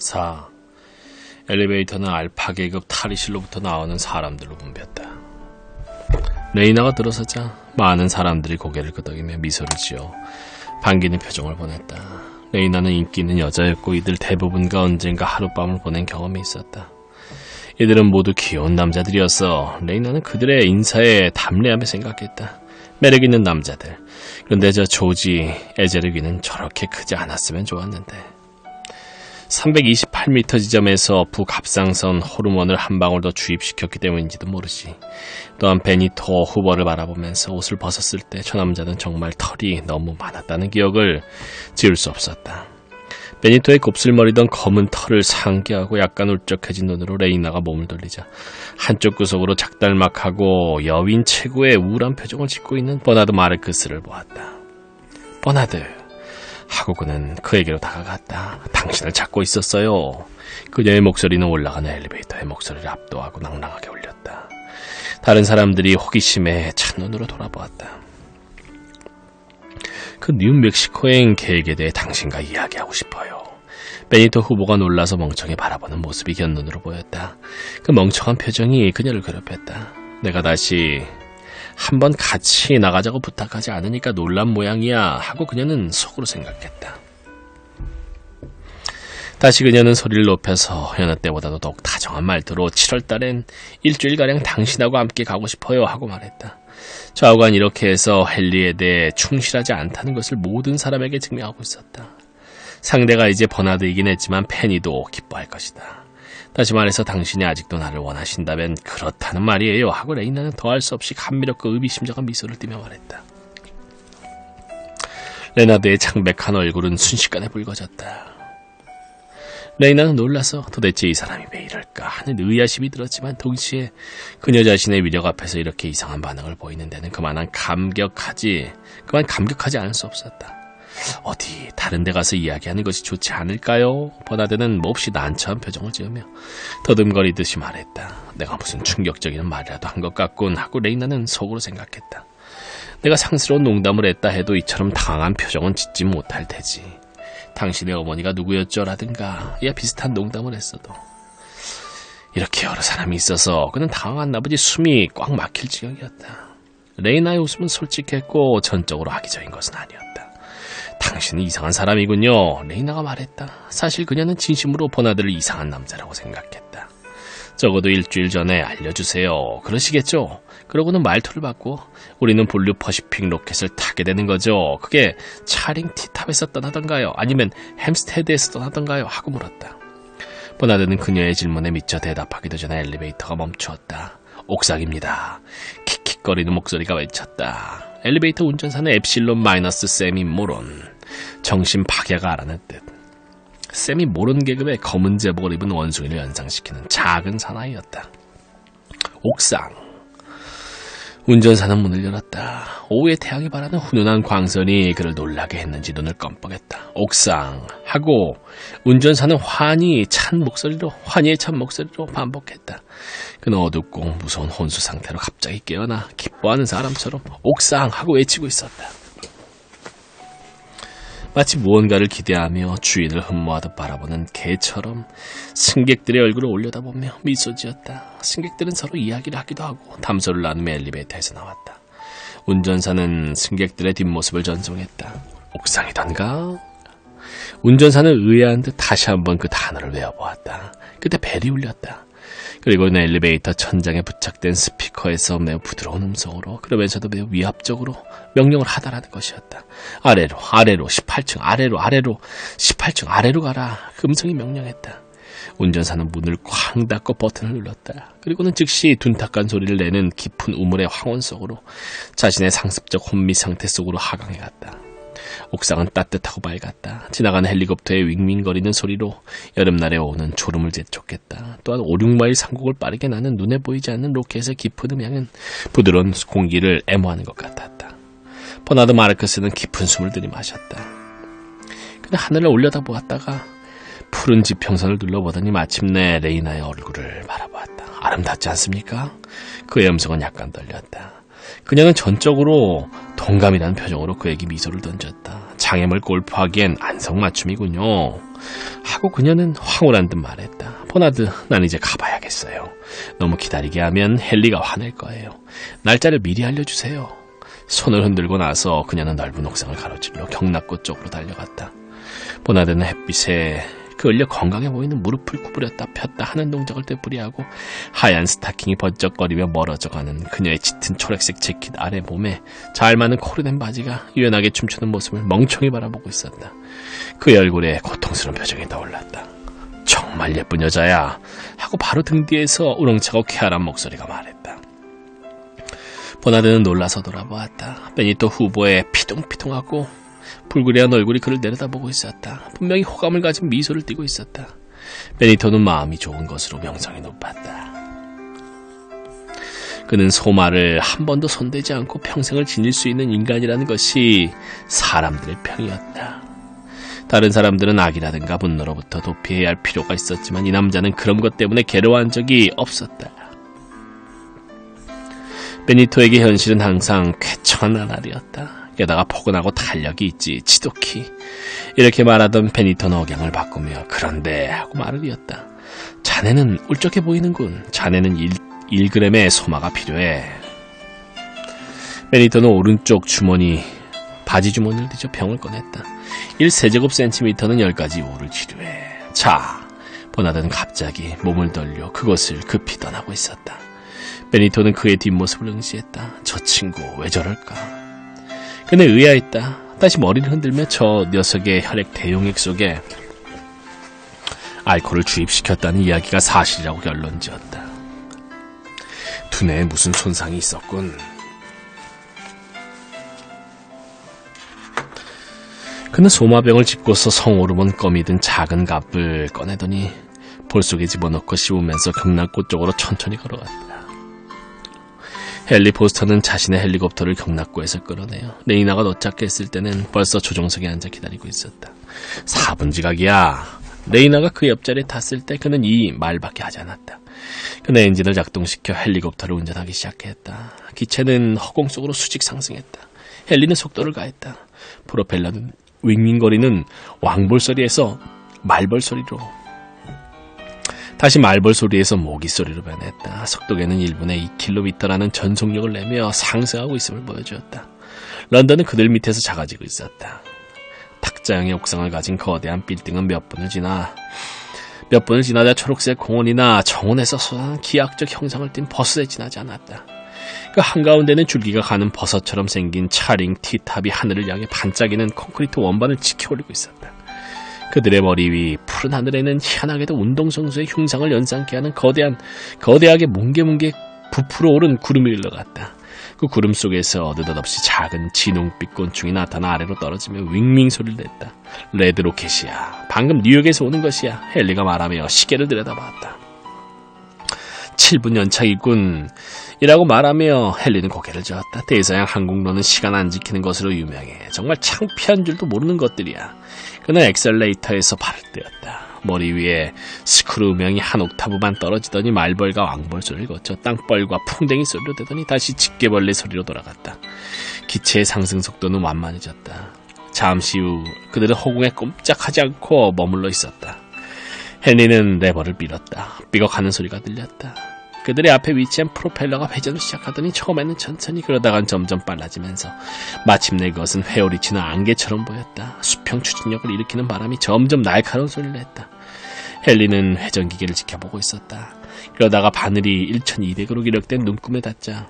4. 엘리베이터는 알파 계급 탈의실로부터 나오는 사람들로 붐볐다. 레이나가 들어서자 많은 사람들이 고개를 끄덕이며 미소를 지어 반기는 표정을 보냈다. 레이나는 인기 있는 여자였고 이들 대부분과 언젠가 하룻밤을 보낸 경험이 있었다. 이들은 모두 귀여운 남자들이었어. 레이나는 그들의 인사에 담례하며 생각했다. 매력 있는 남자들. 그런데 저 조지 에제르기는 저렇게 크지 않았으면 좋았는데. 328m 지점에서 북합상선 호르몬을 한 방울 더 주입시켰기 때문인지도 모르지. 또한 베니토 후보를 바라보면서 옷을 벗었을 때 저 남자는 정말 털이 너무 많았다는 기억을 지울 수 없었다. 베니토의 곱슬머리던 검은 털을 상기하고 약간 울적해진 눈으로 레이나가 몸을 돌리자 한쪽 구석으로 작달막하고 여윈 최고의 우울한 표정을 짓고 있는 버나드 마르크스를 보았다. 버나드 하고 그는 그에게로 다가갔다. 당신을 찾고 있었어요. 그녀의 목소리는 올라가는 엘리베이터의 목소리를 압도하고 낭랑하게 울렸다. 다른 사람들이 호기심에 찬 눈으로 돌아보았다. 그 뉴멕시코행 계획에 대해 당신과 이야기하고 싶어요. 베니토 후보가 놀라서 멍청히 바라보는 모습이 곁눈으로 보였다. 그 멍청한 표정이 그녀를 괴롭혔다. 내가 다시 한번 같이 나가자고 부탁하지 않으니까 놀란 모양이야 하고 그녀는 속으로 생각했다. 다시 그녀는 소리를 높여서 여느 때보다도 더욱 다정한 말투로 7월달엔 일주일가량 당신하고 함께 가고 싶어요 하고 말했다. 좌우간 이렇게 해서 헨리에 대해 충실하지 않다는 것을 모든 사람에게 증명하고 있었다. 상대가 이제 버나드이긴 했지만 페니도 기뻐할 것이다. 다시 말해서 당신이 아직도 나를 원하신다면 그렇다는 말이에요 하고 레이나는 더할 수 없이 감미롭고 의미심장한 미소를 띠며 말했다. 레나드의 창백한 얼굴은 순식간에 붉어졌다. 레이나는 놀라서 도대체 이 사람이 왜 이럴까 하는 의아심이 들었지만 동시에 그녀 자신의 위력 앞에서 이렇게 이상한 반응을 보이는 데는 그만 감격하지 않을 수 없었다. 어디 다른 데 가서 이야기하는 것이 좋지 않을까요? 버나드는 몹시 난처한 표정을 지으며 더듬거리듯이 말했다. 내가 무슨 충격적인 말이라도 한 것 같군 하고 레이나는 속으로 생각했다. 내가 상스러운 농담을 했다 해도 이처럼 당황한 표정은 짓지 못할 테지. 당신의 어머니가 누구였죠? 라든가 이와 비슷한 농담을 했어도 이렇게 여러 사람이 있어서 그는 당황한 나머지 숨이 꽉 막힐 지경이었다. 레이나의 웃음은 솔직했고 전적으로 악의적인 것은 아니었다. 당신은 이상한 사람이군요. 레이나가 말했다. 사실 그녀는 진심으로 버나드를 이상한 남자라고 생각했다. 적어도 일주일 전에 알려주세요. 그러시겠죠? 그러고는 말투를 바꾸어 우리는 블루 퍼시픽 로켓을 타게 되는 거죠. 그게 차링 티탑에서 떠나던가요? 아니면 햄스테드에서 떠나던가요? 하고 물었다. 버나드는 그녀의 질문에 미처 대답하기도 전에 엘리베이터가 멈추었다. 옥상입니다. 킥킥거리는 목소리가 외쳤다. 엘리베이터 운전사는 엡실론 마이너스 세미 모론. 정신 파괴가라는 뜻. 세미 모론 계급의 검은 제복을 입은 원숭이를 연상시키는 작은 사나이였다. 옥상. 운전사는 문을 열었다. 오후에 태양이 바라는 훈훈한 광선이 그를 놀라게 했는지 눈을 껌뻑했다. 옥상 하고 운전사는 환희에 찬 목소리로 반복했다. 그는 어둡고 무서운 혼수 상태로 갑자기 깨어나 기뻐하는 사람처럼 옥상 하고 외치고 있었다. 마치 무언가를 기대하며 주인을 흠모하듯 바라보는 개처럼 승객들의 얼굴을 올려다보며 미소 지었다. 승객들은 서로 이야기를 하기도 하고 담소를 나누며 엘리베이터에서 나왔다. 운전사는 승객들의 뒷모습을 전송했다. 옥상이던가? 운전사는 의아한 듯 다시 한번 그 단어를 외워보았다. 그때 벨이 울렸다. 그리고는 엘리베이터 천장에 부착된 스피커에서 매우 부드러운 음성으로 그러면서도 매우 위압적으로 명령을 하다라는 것이었다. 아래로 18층 아래로 18층 아래로 가라. 그 음성이 명령했다. 운전사는 문을 쾅 닫고 버튼을 눌렀다. 그리고는 즉시 둔탁한 소리를 내는 깊은 우물의 황혼 속으로 자신의 상습적 혼미 상태 속으로 하강해 갔다. 옥상은 따뜻하고 밝았다. 지나가는 헬리콥터의 윙윙거리는 소리로 여름날에 오는 졸음을 재촉했다. 또한 5, 6마일 상공을 빠르게 나는 눈에 보이지 않는 로켓의 깊은 음향은 부드러운 공기를 애모하는 것 같았다. 버나드 마르크스는 깊은 숨을 들이마셨다. 그는 하늘을 올려다보았다가 푸른 지평선을 둘러보더니 마침내 레이나의 얼굴을 바라보았다. 아름답지 않습니까? 그의 음성은 약간 떨렸다. 그녀는 전적으로 동감이라는 표정으로 그에게 미소를 던졌다. 장애물 골프하기엔 안성맞춤이군요. 하고 그녀는 황홀한 듯 말했다. 버나드, 난 이제 가봐야겠어요. 너무 기다리게 하면 헨리가 화낼 거예요. 날짜를 미리 알려주세요. 손을 흔들고 나서 그녀는 넓은 옥상을 가로질러 경락고 쪽으로 달려갔다. 버나드는 햇빛에 그을려 건강해 보이는 무릎을 구부렸다 폈다 하는 동작을 되풀이하고 하얀 스타킹이 번쩍거리며 멀어져가는 그녀의 짙은 초록색 재킷 아래 몸에 잘 맞는 코르덴 바지가 유연하게 춤추는 모습을 멍청이 바라보고 있었다. 그의 얼굴에 고통스러운 표정이 떠올랐다. 정말 예쁜 여자야 하고 바로 등 뒤에서 우렁차고 쾌활한 목소리가 말했다. 버나드는 놀라서 돌아보았다. 베니토 후보의 피동피동하고 불그레한 얼굴이 그를 내려다보고 있었다. 분명히 호감을 가진 미소를 띠고 있었다. 베니토는 마음이 좋은 것으로 명성이 높았다. 그는 소마를 한 번도 손대지 않고 평생을 지닐 수 있는 인간이라는 것이 사람들의 평이었다. 다른 사람들은 악이라든가 분노로부터 도피해야 할 필요가 있었지만 이 남자는 그런 것 때문에 괴로워한 적이 없었다. 베니토에게 현실은 항상 쾌청한 나날이었다. 게다가 포근하고 탄력이 있지 지독히. 이렇게 말하던 베니토는 억양을 바꾸며 그런데 하고 말을 이었다. 자네는 울적해 보이는군. 자네는 1g의 소마가 필요해. 베니토는 오른쪽 주머니 바지 주머니를 뒤져 병을 꺼냈다. 1세제곱센티미터는 10가지 우를 치료해. 자, 버나드는 갑자기 몸을 돌려 그곳을 급히 떠나고 있었다. 베니토는 그의 뒷모습을 응시했다. 저 친구 왜 저럴까? 그는 의아했다. 다시 머리를 흔들며 저 녀석의 혈액 대용액 속에 알코올을 주입시켰다는 이야기가 사실이라고 결론지었다. 두뇌에 무슨 손상이 있었군. 그는 소마병을 짚고서 성오르몬 껌이 든 작은 갑을 꺼내더니 볼 속에 집어넣고 씹으면서 경락고 쪽으로 천천히 걸어갔다. 헨리 포스터는 자신의 헬리콥터를 경락고에서 끌어내요. 레이나가 도착했을 때는 벌써 조종석에 앉아 기다리고 있었다. 4분 지각이야. 레이나가 그 옆자리에 탔을 때 그는 이 말밖에 하지 않았다. 그는 엔진을 작동시켜 헬리콥터를 운전하기 시작했다. 기체는 허공 속으로 수직 상승했다. 헨리는 속도를 가했다. 프로펠러는 윙윙거리는 왕볼소리에서 말벌소리로 다시 말벌소리에서 모기소리로 변했다. 속도계는 1분에 2km라는 전속력을 내며 상승하고 있음을 보여주었다. 런던은 그들 밑에서 작아지고 있었다. 탁자형의 옥상을 가진 거대한 빌딩은 몇 분을 지나자 초록색 공원이나 정원에서 솟아난 기하학적 형상을 띤 버스에 지나지 않았다. 그 한가운데는 줄기가 가는 버섯처럼 생긴 차링 티탑이 하늘을 향해 반짝이는 콘크리트 원반을 지켜올리고 있었다. 그들의 머리 위 푸른 하늘에는 희한하게도 운동선수의 흉상을 연상케 하는 거대하게 뭉게뭉게 부풀어 오른 구름이 흘러갔다. 그 구름 속에서 느닷없이 작은 진홍빛 곤충이 나타나 아래로 떨어지며 윙윙 소리를 냈다. 레드 로켓이야. 방금 뉴욕에서 오는 것이야. 헨리가 말하며 시계를 들여다봤다. 7분 연착이군. 이라고 말하며 헨리는 고개를 저었다. 대서양 항공로는 시간 안 지키는 것으로 유명해. 정말 창피한 줄도 모르는 것들이야. 그는 엑셀레이터에서 발을 떼었다. 머리 위에 스크루 음영이 한 옥타브만 떨어지더니 말벌과 왕벌 소리를 거쳐 땅벌과 풍뎅이 소리로 되더니 다시 집게벌레 소리로 돌아갔다. 기체의 상승 속도는 완만해졌다. 잠시 후 그들은 허공에 꼼짝하지 않고 머물러 있었다. 헨리는 레버를 밀었다. 삐걱하는 소리가 들렸다. 그들의 앞에 위치한 프로펠러가 회전을 시작하더니 처음에는 천천히 그러다간 점점 빨라지면서 마침내 그것은 회오리치는 안개처럼 보였다. 수평 추진력을 일으키는 바람이 점점 날카로운 소리를 냈다. 헨리는 회전기계를 지켜보고 있었다. 그러다가 바늘이 1200으로 기록된 눈금에 닿자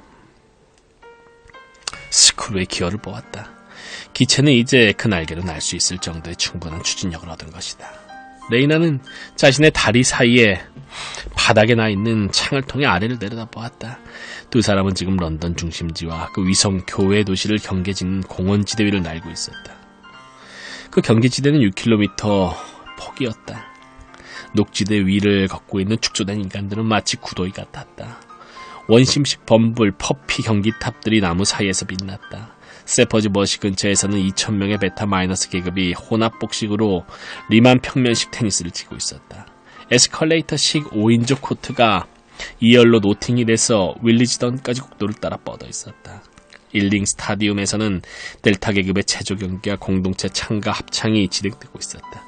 스크루의 기어를 보았다. 기체는 이제 그 날개로 날 수 있을 정도의 충분한 추진력을 얻은 것이다. 레이나는 자신의 다리 사이에 바닥에 나 있는 창을 통해 아래를 내려다보았다. 두 사람은 지금 런던 중심지와 그 위성 교외 도시를 경계짓는 공원지대 위를 날고 있었다. 그 경계지대는 6km 폭이었다. 녹지대 위를 걷고 있는 축소된 인간들은 마치 구더기 같았다. 원심식 범불, 퍼피 경기탑들이 나무 사이에서 빛났다. 세퍼즈 버시 근처에서는 2,000명의 베타 마이너스 계급이 혼합복식으로 리만 평면식 테니스를 치고 있었다. 에스컬레이터식 5인조 코트가 2열로 노팅힐에서 윌리지던까지 국도를 따라 뻗어 있었다. 일링 스타디움에서는 델타 계급의 체조 경기와 공동체 창가 합창이 진행되고 있었다.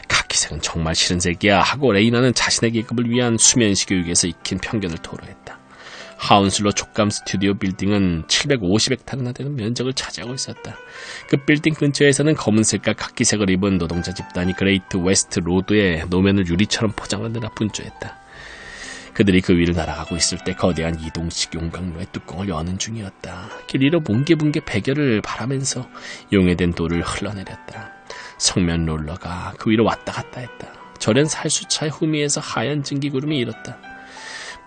카키색은 정말 싫은 색이야 하고 레이나는 자신의 계급을 위한 수면시 교육에서 익힌 편견을 토로했다. 하운슬로 촉감 스튜디오 빌딩은 750헥타르나 되는 면적을 차지하고 있었다. 그 빌딩 근처에서는 검은색과 카키색을 입은 노동자 집단이 그레이트 웨스트 로드에 노면을 유리처럼 포장하느라 분주했다. 그들이 그 위를 날아가고 있을 때 거대한 이동식 용광로의 뚜껑을 여는 중이었다. 길 위로 뭉게뭉게 배결을 바라면서 용해된 돌을 흘러내렸다. 성면 롤러가 그 위로 왔다 갔다 했다. 저런 살수차의 후미에서 하얀 증기구름이 일었다.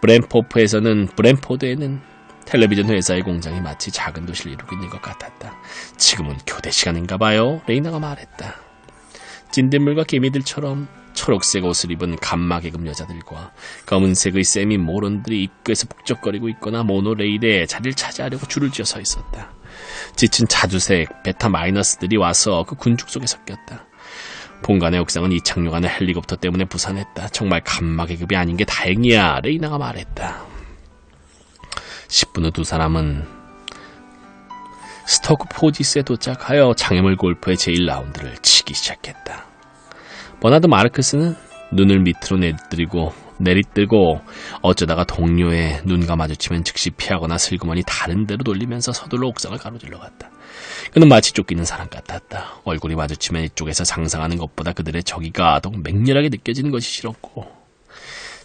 브랜포드에는 텔레비전 회사의 공장이 마치 작은 도시를 이루고 있는 것 같았다. 지금은 교대 시간인가 봐요. 레이나가 말했다. 찐들물과 개미들처럼 초록색 옷을 입은 감마계급 여자들과 검은색의 세미 모론들이 입구에서 북적거리고 있거나 모노레일에 자리를 차지하려고 줄을 지어 서 있었다. 지친 자주색 베타 마이너스들이 와서 그 군중 속에 섞였다. 본관의 옥상은 이착륙하는 헬리콥터 때문에 부산했다. 정말 감마계급이 아닌 게 다행이야. 레이나가 말했다. 10분 후 두 사람은 스토크 포지스에 도착하여 장애물 골프의 제1라운드를 치기 시작했다. 버나드 마르크스는 눈을 밑으로 내리뜨고 어쩌다가 동료의 눈과 마주치면 즉시 피하거나 슬그머니 다른 데로 돌리면서 서둘러 옥상을 가로질러 갔다. 그는 마치 쫓기는 사람 같았다. 얼굴이 마주치면 이쪽에서 상상하는 것보다 그들의 저기가 더욱 맹렬하게 느껴지는 것이 싫었고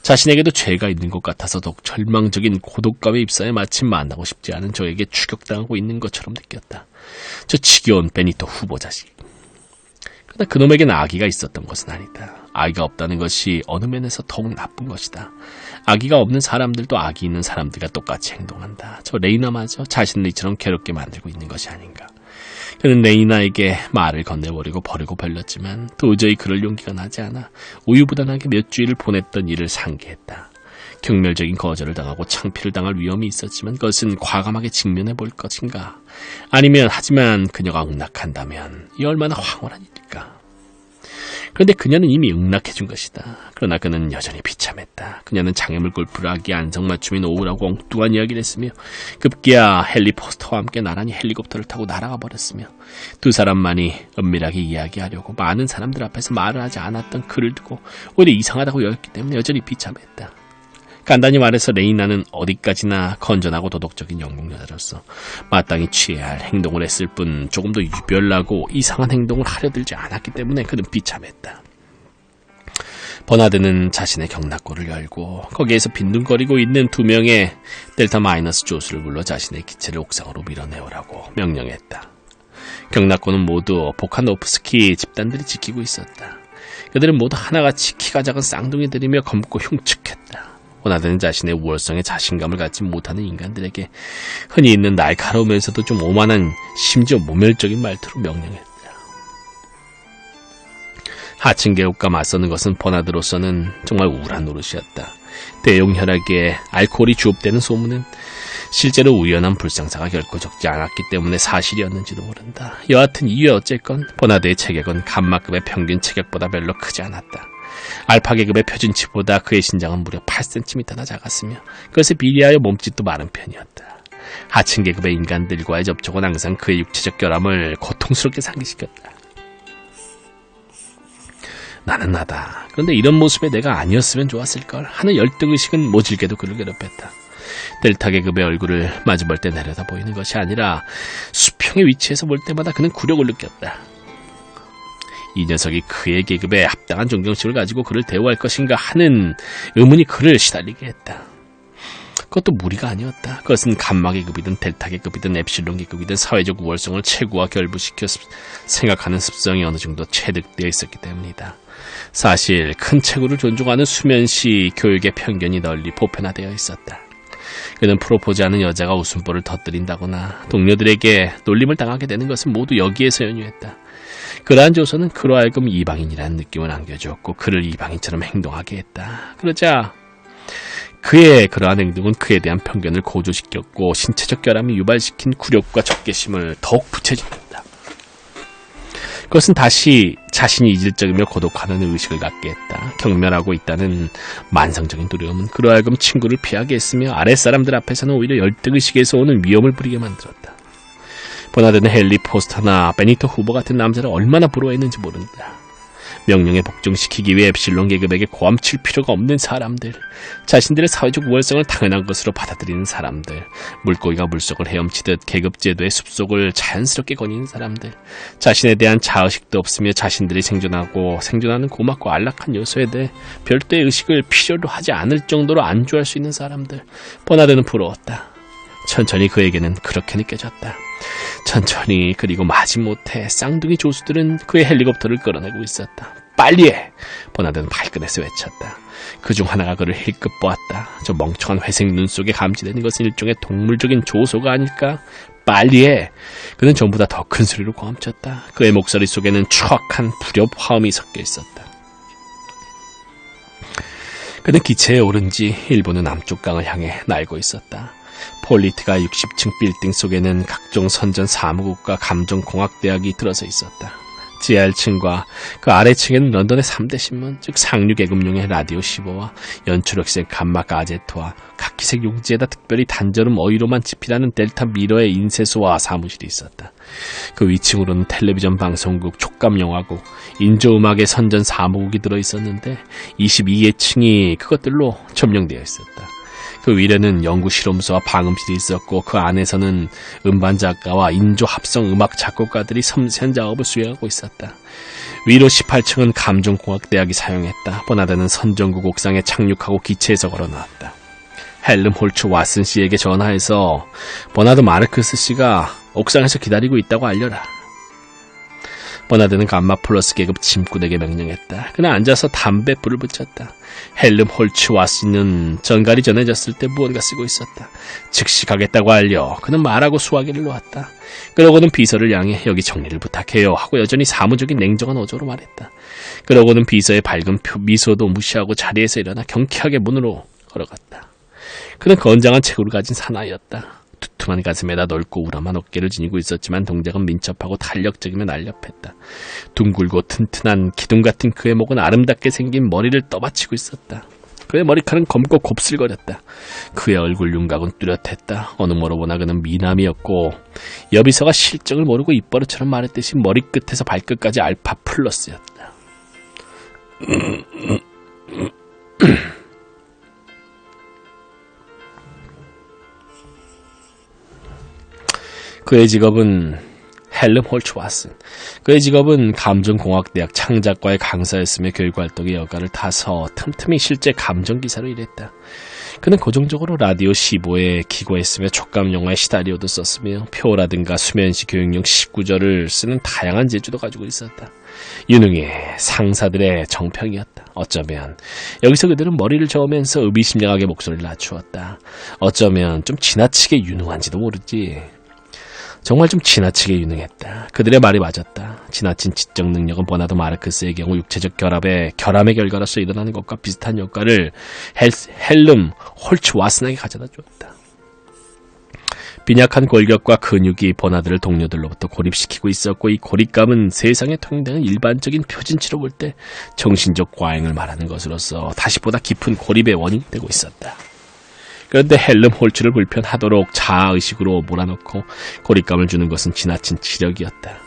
자신에게도 죄가 있는 것 같아서 더욱 절망적인 고독감에 입사해 마침 만나고 싶지 않은 저에게 추격당하고 있는 것처럼 느꼈다. 저 지겨운 베니토 후보 자식. 그러나 그놈에겐 아기가 있었던 것은 아니다. 아기가 없다는 것이 어느 면에서 더욱 나쁜 것이다. 아기가 없는 사람들도 아기 있는 사람들과 똑같이 행동한다. 저 레이나마저 자신을 이처럼 괴롭게 만들고 있는 것이 아닌가. 그는 레이나에게 말을 건네버리고 버리고 벌렸지만 도저히 그럴 용기가 나지 않아 우유부단하게 몇 주일을 보냈던 일을 상기했다. 경멸적인 거절을 당하고 창피를 당할 위험이 있었지만 그것은 과감하게 직면해 볼 것인가. 아니면 하지만 그녀가 응낙한다면 이 얼마나 황홀한 일일까. 그런데 그녀는 이미 응낙해 준 것이다. 그러나 그는 여전히 비참했다. 그녀는 장애물 골프를 하기에 안성맞춤인 오후라고 엉뚱한 이야기를 했으며 급기야 헨리 포스터와 함께 나란히 헬리콥터를 타고 날아가 버렸으며 두 사람만이 은밀하게 이야기하려고 많은 사람들 앞에서 말을 하지 않았던 그를 두고 오히려 이상하다고 여겼기 때문에 여전히 비참했다. 간단히 말해서 레이나는 어디까지나 건전하고 도덕적인 영국 여자로서 마땅히 취해야 할 행동을 했을 뿐 조금 더 유별나고 이상한 행동을 하려 들지 않았기 때문에 그는 비참했다. 버나드는 자신의 경락고를 열고 거기에서 빈둥거리고 있는 두 명의 델타 마이너스 조수를 불러 자신의 기체를 옥상으로 밀어내오라고 명령했다. 경락고는 모두 보카노프스키 집단들이 지키고 있었다. 그들은 모두 하나같이 키가 작은 쌍둥이들이며 검고 흉측했다. 버나드는 자신의 우월성에 자신감을 갖지 못하는 인간들에게 흔히 있는 날카로우면서도 좀 오만한 심지어 모멸적인 말투로 명령했다. 하층 계급과 맞서는 것은 버나드로서는 정말 우울한 노릇이었다. 대용 혈액에 알코올이 주업되는 소문은 실제로 우연한 불상사가 결코 적지 않았기 때문에 사실이었는지도 모른다. 여하튼 이유에 어쨌건 버나드의 체격은 감마급의 평균 체격보다 별로 크지 않았다. 알파 계급의 표준치보다 그의 신장은 무려 8cm나 작았으며 그것에 비례하여 몸짓도 마른 편이었다. 하층 계급의 인간들과의 접촉은 항상 그의 육체적 결함을 고통스럽게 상기시켰다. 나는 나다. 그런데 이런 모습의 내가 아니었으면 좋았을걸 하는 열등의식은 모질게도 그를 괴롭혔다. 델타 계급의 얼굴을 마주볼 때 내려다 보이는 것이 아니라 수평의 위치에서 볼 때마다 그는 굴욕을 느꼈다. 이 녀석이 그의 계급에 합당한 존경심을 가지고 그를 대우할 것인가 하는 의문이 그를 시달리게 했다. 그것도 무리가 아니었다. 그것은 감마 계급이든 델타 계급이든 엡실론 계급이든 사회적 우월성을 최고화 결부시켜 생각하는 습성이 어느 정도 체득되어 있었기 때문이다. 사실 큰 체구를 존중하는 수면시 교육의 편견이 널리 보편화되어 있었다. 그는 프로포즈하는 여자가 웃음보를 터뜨린다거나 동료들에게 놀림을 당하게 되는 것은 모두 여기에서 연유했다. 그러한 조선은 그로 하여금 이방인이라는 느낌을 안겨주었고 그를 이방인처럼 행동하게 했다. 그러자 그의 그러한 행동은 그에 대한 편견을 고조시켰고 신체적 결함이 유발시킨 굴욕과 적개심을 더욱 부채질했다. 그것은 다시 자신이 이질적이며 고독하다는 의식을 갖게 했다. 경멸하고 있다는 만성적인 두려움은 그로 하여금 친구를 피하게 했으며 아랫사람들 앞에서는 오히려 열등의식에서 오는 위험을 부리게 만들었다. 버나드는 헨리 포스터나 베니토 후보 같은 남자를 얼마나 부러워했는지 모른다. 명령에 복종시키기 위해 엡실론 계급에게 고함칠 필요가 없는 사람들, 자신들의 사회적 우월성을 당연한 것으로 받아들이는 사람들, 물고기가 물속을 헤엄치듯 계급제도의 숲속을 자연스럽게 거니는 사람들, 자신에 대한 자의식도 없으며 자신들이 생존하는 고맙고 안락한 요소에 대해 별도의 의식을 필요로 하지 않을 정도로 안주할 수 있는 사람들. 버나드는 부러웠다. 천천히 그에게는 그렇게 느껴졌다. 천천히, 그리고 마지못해 쌍둥이 조수들은 그의 헬리콥터를 끌어내고 있었다. 빨리 해! 버나드는 발끝에서 외쳤다. 그중 하나가 그를 힐끗 보았다. 저 멍청한 회색 눈 속에 감지되는 것은 일종의 동물적인 조소가 아닐까? 빨리 해! 그는 전보다 더 큰 소리로 고함쳤다. 그의 목소리 속에는 추악한 불협 화음이 섞여 있었다. 그는 기체에 오른 지 일본의 남쪽 강을 향해 날고 있었다. 폴리트가 60층 빌딩 속에는 각종 선전 사무국과 감정공학대학이 들어서 있었다. 지하 1층과 그 아래층에는 런던의 3대 신문, 즉 상류계급용의 라디오 15와 연출흑색 감마 가제트와 카키색 용지에다 특별히 단저름 어휘로만 집필하는 델타 미러의 인쇄소와 사무실이 있었다. 그 위층으로는 텔레비전 방송국, 촉감영화국, 인조음악의 선전 사무국이 들어있었는데 22층이 그것들로 점령되어 있었다. 그 위에는 연구실험소와 방음실이 있었고 그 안에서는 음반작가와 인조합성음악 작곡가들이 섬세한 작업을 수행하고 있었다. 위로 18층은 감정공학대학이 사용했다. 버나드는 선전국 옥상에 착륙하고 기체에서 걸어나왔다. 헬름 홀츠 왓슨 씨에게 전화해서 버나드 마르크스 씨가 옥상에서 기다리고 있다고 알려라. 버나드는 감마 플러스 계급 짐꾼에게 명령했다. 그는 앉아서 담배 불을 붙였다. 헬름 홀츠 왓슨은 전갈이 전해졌을 때 무언가 쓰고 있었다. 즉시 가겠다고 알려. 그는 말하고 수화기를 놓았다. 그러고는 비서를 향해 여기 정리를 부탁해요 하고 여전히 사무적인 냉정한 어조로 말했다. 그러고는 비서의 밝은 미소도 무시하고 자리에서 일어나 경쾌하게 문으로 걸어갔다. 그는 건장한 체구를 가진 사나이였다. 두툼한 가슴에다 넓고 우람한 어깨를 지니고 있었지만 동작은 민첩하고 탄력적이며 날렵했다. 둥글고 튼튼한 기둥 같은 그의 목은 아름답게 생긴 머리를 떠받치고 있었다. 그의 머리칼은 검고 곱슬거렸다. 그의 얼굴 윤곽은 뚜렷했다. 어느 뭐로 보나 그는 미남이었고 여비서가 실정을 모르고 입버릇처럼 말했듯이 머리끝에서 발끝까지 알파 플러스였다. 그의 직업은 헬름 홀츠 왓슨. 그의 직업은 감정공학대학 창작과의 강사였으며 교육활동의 여가를 타서 틈틈이 실제 감정기사로 일했다. 그는 고정적으로 라디오 15에 기고했으며 촉감영화에 시나리오도 썼으며 표라든가 수면시 교육용 19절을 쓰는 다양한 재주도 가지고 있었다. 유능해 상사들의 정평이었다. 어쩌면 여기서 그들은 머리를 저으면서 의미심장하게 목소리를 낮추었다. 어쩌면 좀 지나치게 유능한지도 모르지. 정말 좀 지나치게 유능했다. 그들의 말이 맞았다. 지나친 지적 능력은 버나드 마르크스의 경우 육체적 결함의 결과로서 일어나는 것과 비슷한 효과를 헬름 홀츠 왓슨에게 가져다 주었다. 빈약한 골격과 근육이 버나드를 동료들로부터 고립시키고 있었고 이 고립감은 세상에 통용되는 일반적인 표준치로 볼 때 정신적 과잉을 말하는 것으로서 다시 보다 깊은 고립의 원인이 되고 있었다. 그런데 헬름 홀츠를 불편하도록 자아의식으로 몰아넣고 고립감을 주는 것은 지나친 지력이었다.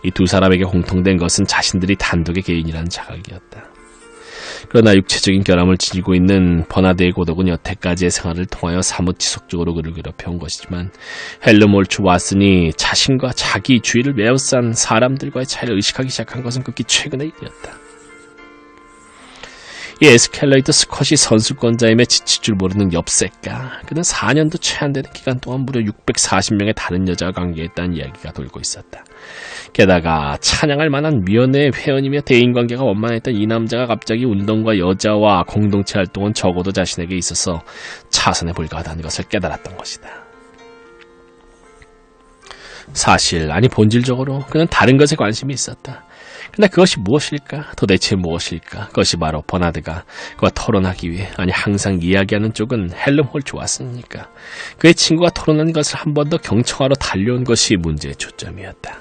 이 두 사람에게 공통된 것은 자신들이 단독의 개인이라는 자각이었다. 그러나 육체적인 결함을 지니고 있는 버나드의 고독은 여태까지의 생활을 통하여 사뭇 지속적으로 그를 괴롭혀온 것이지만 헬름 홀츠 왓슨이 자신과 자기 주위를 메워싼 사람들과의 차이를 의식하기 시작한 것은 극히 최근의 일이었다. 이 에스켈레이터 스컷이 선수권자임에 지칠 줄 모르는 엽색가. 그는 4년도 채 안 되는 기간 동안 무려 640명의 다른 여자와 관계했다는 이야기가 돌고 있었다. 게다가 찬양할 만한 위원회의 회원이며 대인관계가 원만했던 이 남자가 갑자기 운동과 여자와 공동체 활동은 적어도 자신에게 있어서 차선에 불과하다는 것을 깨달았던 것이다. 사실, 아니 본질적으로 그는 다른 것에 관심이 있었다. 그러나 그것이 무엇일까? 도대체 무엇일까? 그것이 바로 버나드가 그와 토론하기 위해, 아니 항상 이야기하는 쪽은 헬름 홀츠 왓슨이니까 그의 친구가 토론하는 것을 한 번 더 경청하러 달려온 것이 문제의 초점이었다.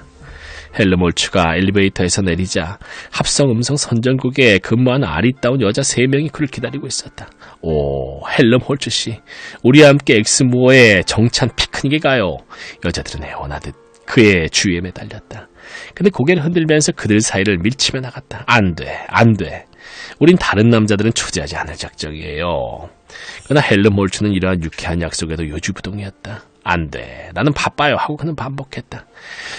헬름 홀츠가 엘리베이터에서 내리자 합성 음성 선전국에 근무하는 아리따운 여자 3명이 그를 기다리고 있었다. 오, 헬름 홀츠 씨, 우리와 함께 엑스모어의 정찬 피크닉에 가요. 여자들은 애원하듯 그의 주위에 매달렸다. 근데 고개를 흔들면서 그들 사이를 밀치며 나갔다. 안 돼, 안 돼. 우린 다른 남자들은 초대하지 않을 작정이에요. 그러나 헬름 홀츠는 이러한 유쾌한 약속에도 요주부동이었다. 안 돼. 나는 바빠요. 하고 그는 반복했다.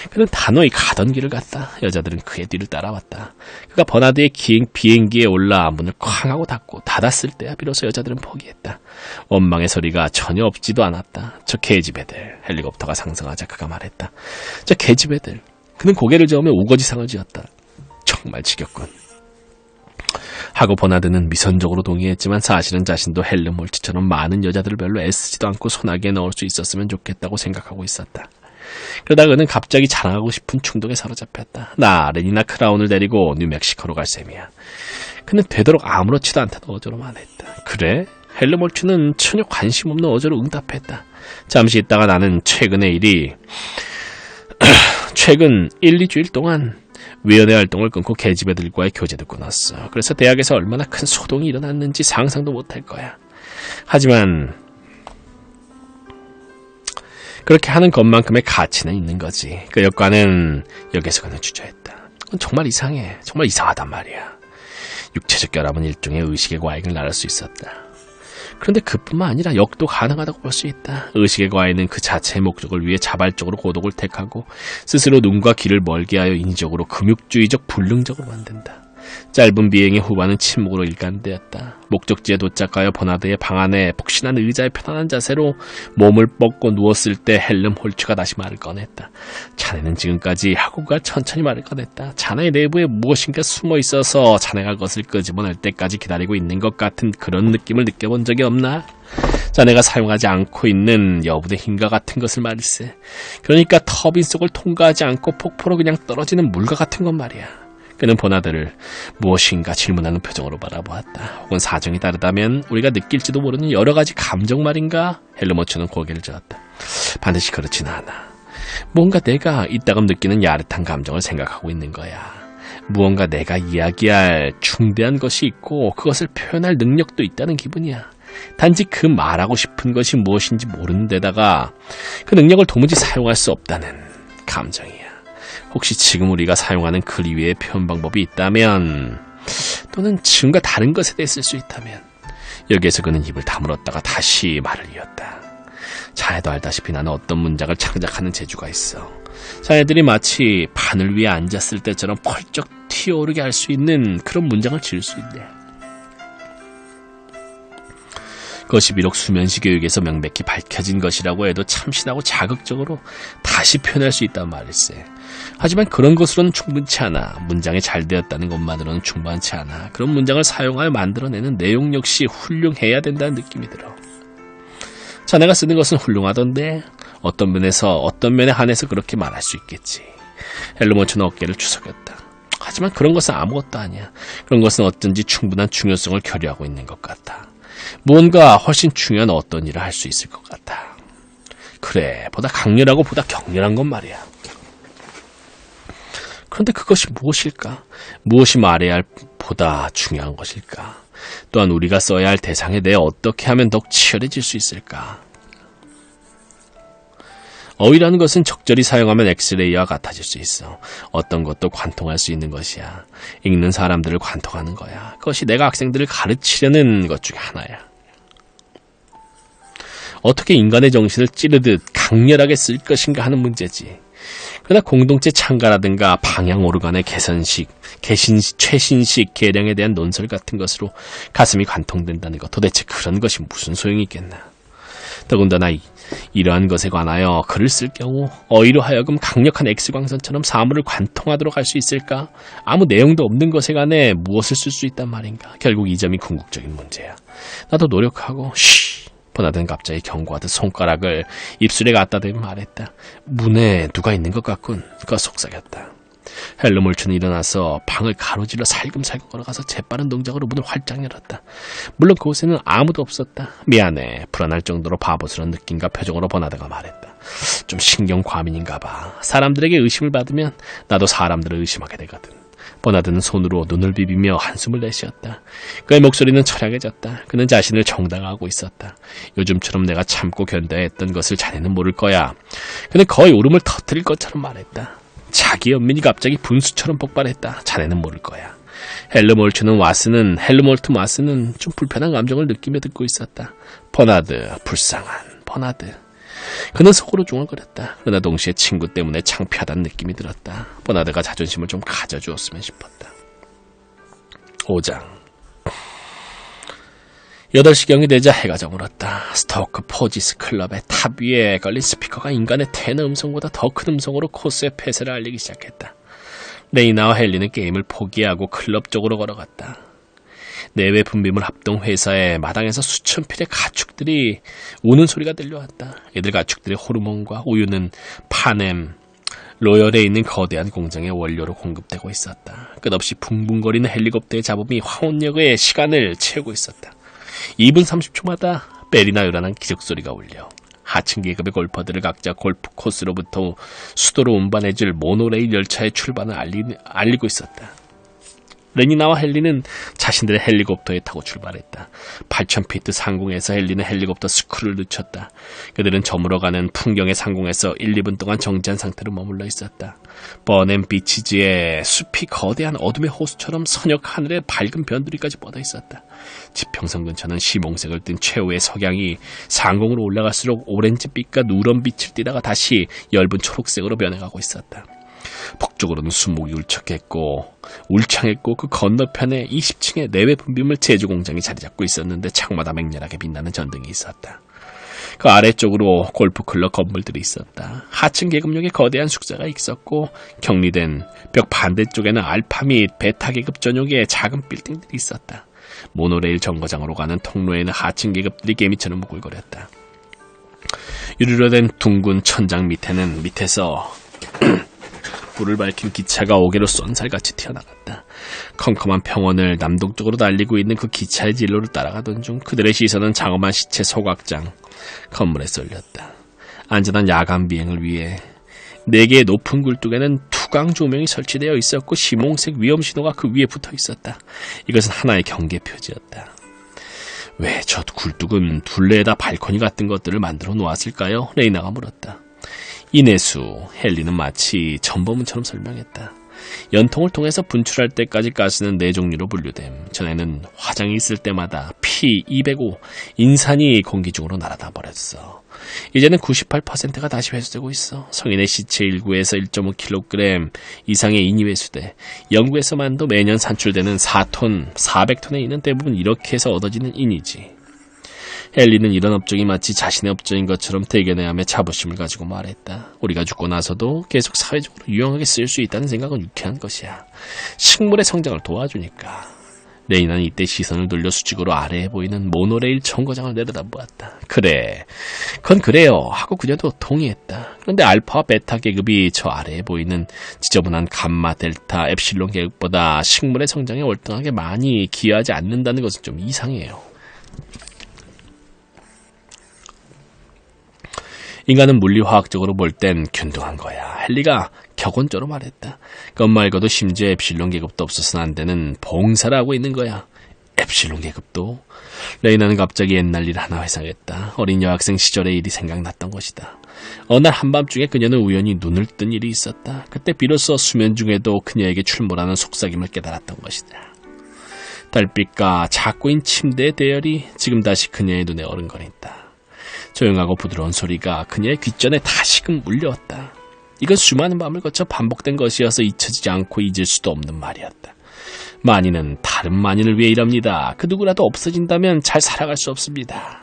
그는 단호히 가던 길을 갔다. 여자들은 그의 뒤를 따라왔다. 그가 버나드의 비행기에 올라 문을 쾅 하고 닫고 닫았을 때야 비로소 여자들은 포기했다. 원망의 소리가 전혀 없지도 않았다. 저 개집애들. 헬리콥터가 상승하자 그가 말했다. 저 개집애들. 그는 고개를 저으며 우거지상을 지었다. 정말 지겹군. 하고 버나드는 미선적으로 동의했지만 사실은 자신도 헬름 홀츠처럼 많은 여자들을 별로 애쓰지도 않고 소나기에 넣을 수 있었으면 좋겠다고 생각하고 있었다. 그러다 그는 갑자기 자랑하고 싶은 충동에 사로잡혔다. 나 레니나 크라운을 데리고 뉴멕시코로 갈 셈이야. 그는 되도록 아무렇지도 않다는 어조로 말했다. 그래? 헬름 홀츠는 전혀 관심 없는 어조로 응답했다. 잠시 있다가 나는 최근 1, 2주일 동안 위원회 활동을 끊고 계집애들과의 교제도 끊었어. 그래서 대학에서 얼마나 큰 소동이 일어났는지 상상도 못할 거야. 하지만 그렇게 하는 것만큼의 가치는 있는 거지. 그 여과는 여기서 그는 주저했다. 그건 정말 이상해. 정말 이상하단 말이야. 육체적 결합은 일종의 의식의 과잉을 낳을 수 있었다. 그런데 그뿐만 아니라 역도 가능하다고 볼 수 있다. 의식의 과잉은 그 자체의 목적을 위해 자발적으로 고독을 택하고 스스로 눈과 귀를 멀게 하여 인위적으로 금욕주의적 불능적으로 만든다. 짧은 비행의 후반은 침묵으로 일관되었다. 목적지에 도착하여 버나드의 방 안에 푹신한 의자에 편안한 자세로 몸을 뻗고 누웠을 때 헬름 홀츠가 다시 말을 꺼냈다. 자네는 지금까지 하고가 천천히 말을 꺼냈다. 자네 내부에 무엇인가 숨어 있어서 자네가 그것을 끄집어낼 때까지 기다리고 있는 것 같은 그런 느낌을 느껴본 적이 없나? 자네가 사용하지 않고 있는 여분의 힘과 같은 것을 말일세. 그러니까 터빈 속을 통과하지 않고 폭포로 그냥 떨어지는 물과 같은 것 말이야. 그는 버나드를 무엇인가 질문하는 표정으로 바라보았다. 혹은 사정이 다르다면 우리가 느낄지도 모르는 여러 가지 감정 말인가? 헬름 홀츠는 고개를 저었다. 반드시 그렇진 않아. 뭔가 내가 이따금 느끼는 야릇한 감정을 생각하고 있는 거야. 무언가 내가 이야기할 중대한 것이 있고 그것을 표현할 능력도 있다는 기분이야. 단지 그 말하고 싶은 것이 무엇인지 모르는 데다가 그 능력을 도무지 사용할 수 없다는 감정이야. 혹시 지금 우리가 사용하는 글 이외의 표현 방법이 있다면 또는 지금과 다른 것에 대해 쓸 수 있다면 여기에서 그는 입을 다물었다가 다시 말을 이었다. 자네도 알다시피 나는 어떤 문장을 창작하는 재주가 있어. 자네들이 마치 바늘 위에 앉았을 때처럼 펄쩍 튀어오르게 할 수 있는 그런 문장을 지을 수 있네. 그것이 비록 수면시 교육에서 명백히 밝혀진 것이라고 해도 참신하고 자극적으로 다시 표현할 수 있단 말일세. 하지만 그런 것으로는 충분치 않아. 문장이 잘 되었다는 것만으로는 충분치 않아. 그런 문장을 사용하여 만들어내는 내용 역시 훌륭해야 된다는 느낌이 들어. 자네가 쓰는 것은 훌륭하던데 어떤 면에 한해서 그렇게 말할 수 있겠지. 헬름 홀츠는 어깨를 추석였다. 하지만 그런 것은 아무것도 아니야. 그런 것은 어쩐지 충분한 중요성을 결여하고 있는 것 같아. 무언가 훨씬 중요한 어떤 일을 할 수 있을 것 같아. 그래, 보다 강렬하고 보다 격렬한 건 말이야. 그런데 그것이 무엇일까? 무엇이 말해야 할 보다 중요한 것일까? 또한 우리가 써야 할 대상에 대해 어떻게 하면 더욱 치열해질 수 있을까? 어휘라는 것은 적절히 사용하면 엑스레이와 같아질 수 있어. 어떤 것도 관통할 수 있는 것이야. 읽는 사람들을 관통하는 거야. 그것이 내가 학생들을 가르치려는 것 중에 하나야. 어떻게 인간의 정신을 찌르듯 강렬하게 쓸 것인가 하는 문제지. 그러나 공동체 참가라든가 방향 오르간의 최신식 계량에 대한 논설 같은 것으로 가슴이 관통된다는 것, 도대체 그런 것이 무슨 소용이 있겠나. 더군다나 이러한 것에 관하여 글을 쓸 경우 어휘로 하여금 강력한 X광선처럼 사물을 관통하도록 할 수 있을까? 아무 내용도 없는 것에 관해 무엇을 쓸 수 있단 말인가? 결국 이 점이 궁극적인 문제야. 나도 노력하고 버나드는 갑자기 경고하듯 손가락을 입술에 갖다 대며 말했다. 문에 누가 있는 것 같군. 그가 속삭였다. 헬름 홀츠는 일어나서 방을 가로질러 살금살금 걸어가서 재빠른 동작으로 문을 활짝 열었다. 물론 그곳에는 아무도 없었다. 미안해. 불안할 정도로 바보스러운 느낌과 표정으로 버나드가 말했다. 좀 신경과민인가 봐. 사람들에게 의심을 받으면 나도 사람들을 의심하게 되거든. 버나드는 손으로 눈을 비비며 한숨을 내쉬었다. 그의 목소리는 철학해졌다. 그는 자신을 정당화하고 있었다. 요즘처럼 내가 참고 견뎌야 했던 것을 자네는 모를 거야. 그는 거의 울음을 터뜨릴 것처럼 말했다. 자기 연민이 갑자기 분수처럼 폭발했다. 자네는 모를 거야. 헬르몰트 마스는 좀 불편한 감정을 느끼며 듣고 있었다. 버나드, 불쌍한 버나드. 그는 속으로 중얼거렸다. 그러나 동시에 친구 때문에 창피하다는 느낌이 들었다. 버나드가 자존심을 좀 가져주었으면 싶었다. 5장 8시경이 되자 해가 저물었다. 스토크 포지스 클럽의 탑 위에 걸린 스피커가 인간의 테너 음성보다 더 큰 음성으로 코스의 폐쇄를 알리기 시작했다. 레이나와 헨리는 게임을 포기하고 클럽 쪽으로 걸어갔다. 내외 분비물 합동 회사의 마당에서 수천 필의 가축들이 우는 소리가 들려왔다. 이들 가축들의 호르몬과 우유는 파넴, 로열에 있는 거대한 공장의 원료로 공급되고 있었다. 끝없이 붕붕거리는 헬리콥터의 잡음이 화원역의 시간을 채우고 있었다. 2분 30초마다 베리나 요란한 기적소리가 울려 하층 계급의 골퍼들을 각자 골프 코스로부터 수도로 운반해줄 모노레일 열차의 출발을 알리고 있었다. 레니나와 헨리는 자신들의 헬리콥터에 타고 출발했다. 8,000피트 상공에서 헨리는 헬리콥터 스크루를 늦췄다. 그들은 저물어가는 풍경의 상공에서 1, 2분 동안 정지한 상태로 머물러 있었다. 버넴 비치지의 숲이 거대한 어둠의 호수처럼 선역 하늘에 밝은 변두리까지 뻗어 있었다. 지평선 근처는 시몽색을 띤 최후의 석양이 상공으로 올라갈수록 오렌지빛과 누런빛을 띠다가 다시 엷은 초록색으로 변해가고 있었다. 북쪽으로는 수목이 울창했고 그 건너편에 20층의 내외 분비물 제조 공장이 자리 잡고 있었는데 창마다 맹렬하게 빛나는 전등이 있었다. 그 아래쪽으로 골프클럽 건물들이 있었다. 하층 계급역에 거대한 숙사가 있었고 격리된 벽 반대쪽에는 알파 및 베타 계급 전용의 작은 빌딩들이 있었다. 모노레일 정거장으로 가는 통로에는 하층 계급들이 개미처럼 묵글거렸다. 유리로 된 둥근 천장 밑에서 불을 밝힌 기차가 옥외로 쏜살같이 튀어나갔다. 컴컴한 평원을 남동쪽으로 달리고 있는 그 기차의 진로를 따라가던 중 그들의 시선은 장엄한 시체 소각장 건물에 쏠렸다. 안전한 야간 비행을 위해 4개의 높은 굴뚝에는 투광 조명이 설치되어 있었고 시몽색 위험신호가 그 위에 붙어 있었다. 이것은 하나의 경계 표지였다. 왜 저 굴뚝은 둘레에다 발코니 같은 것들을 만들어 놓았을까요? 레이나가 물었다. 이내수, 헨리는 마치 전범은처럼 설명했다. 연통을 통해서 분출할 때까지 가스는 4종류로 분류됨. 전에는 화장이 있을 때마다 P205 인산이 공기 중으로 날아다 버렸어. 이제는 98%가 다시 회수되고 있어. 성인의 시체 1구에서 1.5kg 이상의 인이 회수돼. 영국에서만도 매년 산출되는 4톤, 400톤에 있는 대부분 이렇게 해서 얻어지는 인이지. 헨리는 이런 업종이 마치 자신의 업종인 것처럼 대견해하며 자부심을 가지고 말했다. 우리가 죽고 나서도 계속 사회적으로 유용하게 쓰일 수 있다는 생각은 유쾌한 것이야. 식물의 성장을 도와주니까. 레이나는 이때 시선을 돌려 수직으로 아래에 보이는 모노레일 정거장을 내려다보았다. 그래, 그건 그래요 하고 그녀도 동의했다. 그런데 알파와 베타 계급이 저 아래에 보이는 지저분한 감마, 델타, 엡실론 계급보다 식물의 성장에 월등하게 많이 기여하지 않는다는 것은 좀 이상해요. 인간은 물리화학적으로 볼 땐 균등한 거야. 헨리가 격언조로 말했다. 그것 말고도 심지어 엡실론 계급도 없어서는 안 되는 봉사를 하고 있는 거야. 엡실론 계급도? 레이나는 갑자기 옛날 일 하나 회상했다. 어린 여학생 시절의 일이 생각났던 것이다. 어느 날 한밤중에 그녀는 우연히 눈을 뜬 일이 있었다. 그때 비로소 수면 중에도 그녀에게 출몰하는 속삭임을 깨달았던 것이다. 달빛과 작고인 침대의 대열이 지금 다시 그녀의 눈에 어른거린다. 조용하고 부드러운 소리가 그녀의 귓전에 다시금 울려왔다. 이건 수많은 밤을 거쳐 반복된 것이어서 잊혀지지 않고 잊을 수도 없는 말이었다. 만인은 다른 만인을 위해 일합니다. 그 누구라도 없어진다면 잘 살아갈 수 없습니다.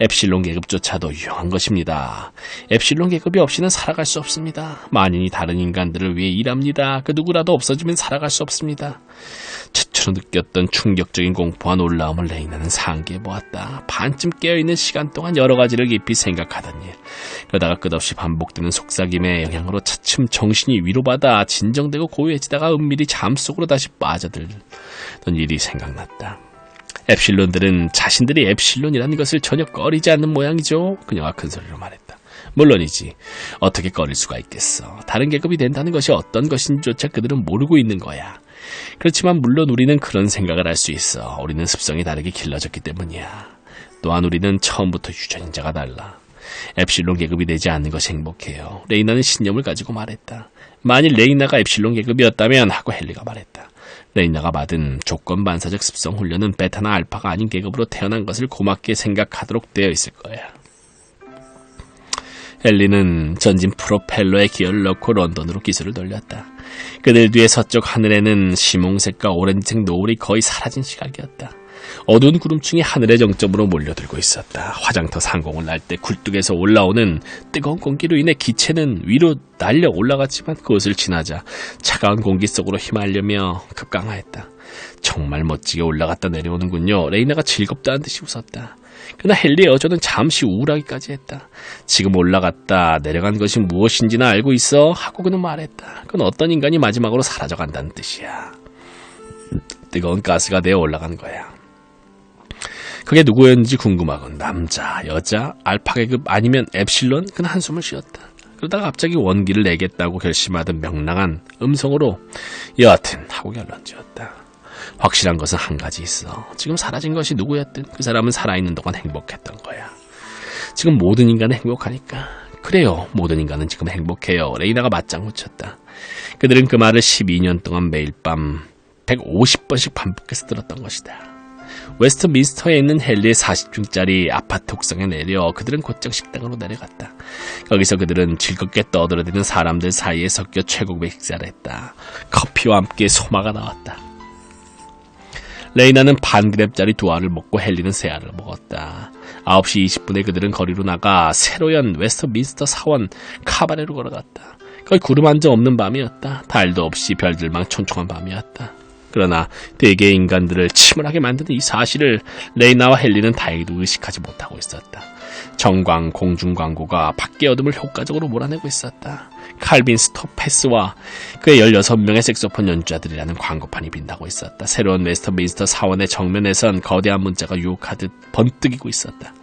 엡실론 계급조차도 유용한 것입니다. 엡실론 계급이 없이는 살아갈 수 없습니다. 만인이 다른 인간들을 위해 일합니다. 그 누구라도 없어지면 살아갈 수 없습니다. 최초로 느꼈던 충격적인 공포와 놀라움을 레이나는 상기해보았다. 반쯤 깨어있는 시간 동안 여러 가지를 깊이 생각하던 일. 그러다가 끝없이 반복되는 속삭임의 영향으로 차츰 정신이 위로받아 진정되고 고요해지다가 은밀히 잠 속으로 다시 빠져들던 일이 생각났다. 엡실론들은 자신들이 엡실론이라는 것을 전혀 꺼리지 않는 모양이죠. 그녀가 큰 소리로 말했다. 물론이지. 어떻게 꺼릴 수가 있겠어. 다른 계급이 된다는 것이 어떤 것인지조차 그들은 모르고 있는 거야. 그렇지만 물론 우리는 그런 생각을 할 수 있어. 우리는 습성이 다르게 길러졌기 때문이야. 또한 우리는 처음부터 유전자가 달라. 엡실론 계급이 되지 않는 것이 행복해요. 레이나는 신념을 가지고 말했다. 만일 레이나가 엡실론 계급이었다면 하고 헨리가 말했다. 레이나가 받은 조건 반사적 습성 훈련은 베타나 알파가 아닌 계급으로 태어난 것을 고맙게 생각하도록 되어 있을 거야. 헨리는 전진 프로펠러에 기어를 넣고 런던으로 기술을 돌렸다. 그들 뒤에 서쪽 하늘에는 시몽색과 오렌지색 노을이 거의 사라진 시각이었다. 어두운 구름층이 하늘의 정점으로 몰려들고 있었다. 화장터 상공을 날 때 굴뚝에서 올라오는 뜨거운 공기로 인해 기체는 위로 날려 올라갔지만 그것을 지나자 차가운 공기 속으로 휘말리며 급강하였다. 정말 멋지게 올라갔다 내려오는군요. 레이나가 즐겁다는 듯이 웃었다. 그러나 헨리의 어조는 잠시 우울하기까지 했다. 지금 올라갔다 내려간 것이 무엇인지나 알고 있어? 하고 그는 말했다. 그건 어떤 인간이 마지막으로 사라져간다는 뜻이야. 뜨거운 가스가 되어 올라간 거야. 그게 누구였는지 궁금하군. 남자, 여자, 알파 계급 아니면 엡실론? 그는 한숨을 쉬었다. 그러다가 갑자기 원기를 내겠다고 결심하던 명랑한 음성으로 여하튼 하고 결론지었다. 확실한 것은 한 가지 있어. 지금 사라진 것이 누구였든 그 사람은 살아있는 동안 행복했던 거야. 지금 모든 인간은 행복하니까. 그래요. 모든 인간은 지금 행복해요. 레이나가 맞장구 쳤다. 그들은 그 말을 12년 동안 매일 밤 150번씩 반복해서 들었던 것이다. 웨스트민스터에 있는 헨리의 40층짜리 아파트 옥상에 내려 그들은 곧장 식당으로 내려갔다. 거기서 그들은 즐겁게 떠들어대는 사람들 사이에 섞여 최고의 식사를 했다. 커피와 함께 소마가 나왔다. 레이나는 반 그랩짜리 두 알을 먹고 헨리는 세 알을 먹었다. 9시 20분에 그들은 거리로 나가 새로 연 웨스트민스터 사원 카바레로 걸어갔다. 거의 구름 한 점 없는 밤이었다. 달도 없이 별들만 촘촘한 밤이었다. 그러나 대개의 인간들을 침울하게 만드는 이 사실을 레이나와 헨리는 다행히도 의식하지 못하고 있었다. 정광 공중 광고가 밖의 어둠을 효과적으로 몰아내고 있었다. 칼빈 스토패스와 그의 16명의 색소폰 연주자들이라는 광고판이 빛나고 있었다. 새로운 웨스트민스터 사원의 정면에선 거대한 문자가 유혹하듯 번뜩이고 있었다.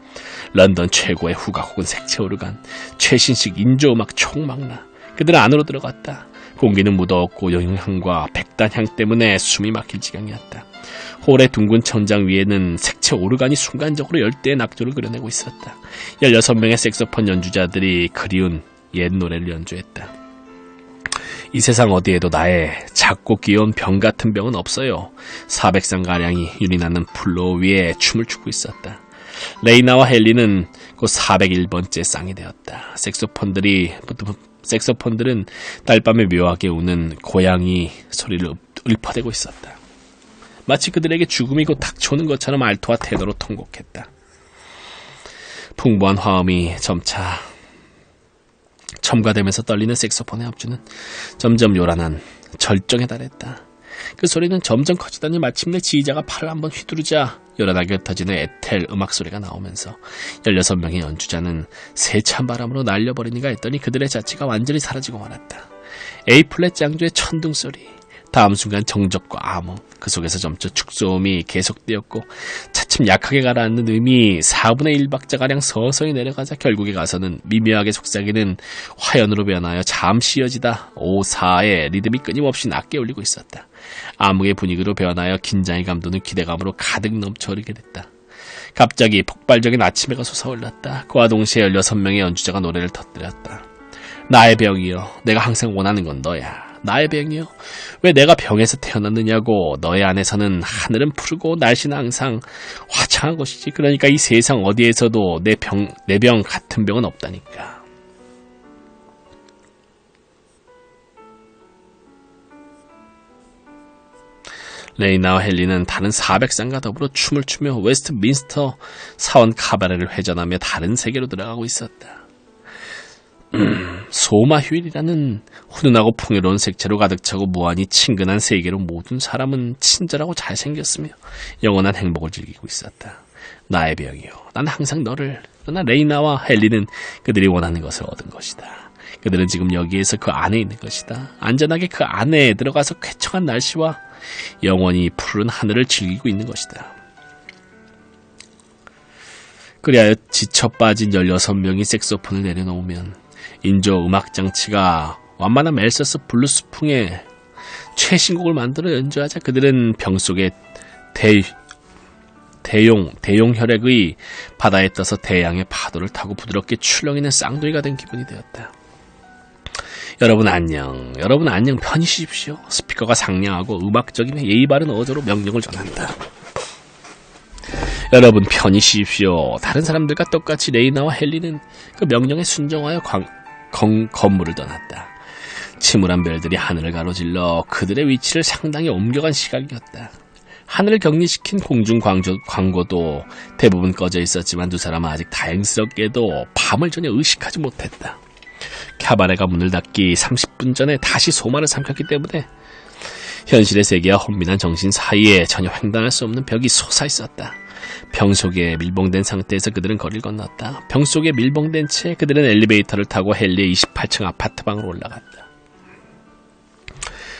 런던 최고의 후각 혹은 색채 오르간, 최신식 인조음악 총망라. 그들은 안으로 들어갔다. 공기는 무더웠고 영향과 백단향 때문에 숨이 막힐 지경이었다. 홀의 둥근 천장 위에는 색채 오르간이 순간적으로 열대의 낙조를 그려내고 있었다. 16명의 색소폰 연주자들이 그리운 옛 노래를 연주했다. 이 세상 어디에도 나의 작고 귀여운 병 같은 병은 없어요. 400쌍가량이 윤이 나는 플로어 위에 춤을 추고 있었다. 레이나와 헨리는 곧 401번째 쌍이 되었다. 색소폰들은 달밤에 묘하게 우는 고양이 소리를 읊어대고 있었다. 마치 그들에게 죽음이 곧 닥쳐오는 것처럼 알토와 테너로 통곡했다. 풍부한 화음이 점차 첨가되면서 떨리는 색소폰의 합주는 점점 요란한 절정에 달했다. 그 소리는 점점 커지더니 마침내 지휘자가 팔을 한번 휘두르자 요란하게 흩어지는 에텔 음악 소리가 나오면서 16명의 연주자는 세찬 바람으로 날려버리니가 했더니 그들의 자취가 완전히 사라지고 말았다. A플랫 장조의 천둥 소리, 다음 순간 정적과 암흑, 그 속에서 점차 축소음이 계속되었고 차츰 약하게 가라앉는 음이 4분의 1박자가량 서서히 내려가자 결국에 가서는 미묘하게 속삭이는 화연으로 변하여 잠시 이어지다 5,4의 리듬이 끊임없이 낮게 울리고 있었다. 암흑의 분위기로 변하여 긴장이 감도는 기대감으로 가득 넘쳐흐르게 됐다. 갑자기 폭발적인 아침해가 솟아올랐다. 그와 동시에 16명의 연주자가 노래를 터뜨렸다. 나의 병이여, 내가 항상 원하는 건 너야. 나의 병이여, 왜 내가 병에서 태어났느냐고. 너의 안에서는 하늘은 푸르고 날씨는 항상 화창한 것이지. 그러니까 이 세상 어디에서도 내 병 같은 병은 없다니까. 레이나와 헨리는 다른 400쌍과 더불어 춤을 추며 웨스트민스터 사원 카바레를 회전하며 다른 세계로 들어가고 있었다. 소마 휴일이라는 훈훈하고 풍요로운 색채로 가득 차고 무한히 친근한 세계로 모든 사람은 친절하고 잘생겼으며 영원한 행복을 즐기고 있었다. 나의 병이요, 난 항상 너를. 그러나 레이나와 헨리는 그들이 원하는 것을 얻은 것이다. 그들은 지금 여기에서 그 안에 있는 것이다. 안전하게 그 안에 들어가서 쾌청한 날씨와 영원히 푸른 하늘을 즐기고 있는 것이다. 그리하여 지쳐 빠진 16명이 색소폰을 내려놓으면 인조 음악장치가 완만한 멜서스 블루스풍의 최신곡을 만들어 연주하자 그들은 병 속에 대용 혈액의 바다에 떠서 대양의 파도를 타고 부드럽게 출렁이는 쌍둥이가 된 기분이 되었다. 여러분 안녕 편히 쉬십시오. 스피커가 상냥하고 음악적이며 예의 바른 어조로 명령을 전한다. 여러분 편히 쉬십시오. 다른 사람들과 똑같이 레이나와 헨리는 그 명령에 순종하여 건물을 떠났다. 침울한 별들이 하늘을 가로질러 그들의 위치를 상당히 옮겨간 시각이었다. 하늘을 격리시킨 공중 광고도 대부분 꺼져 있었지만 두 사람은 아직 다행스럽게도 밤을 전혀 의식하지 못했다. 카바레가 문을 닫기 30분 전에 다시 소마를 삼켰기 때문에 현실의 세계와 혼미한 정신 사이에 전혀 횡단할 수 없는 벽이 솟아있었다. 병 속에 밀봉된 상태에서 그들은 거리를 건넜다. 병 속에 밀봉된 채 그들은 엘리베이터를 타고 헨리의 28층 아파트방으로 올라갔다.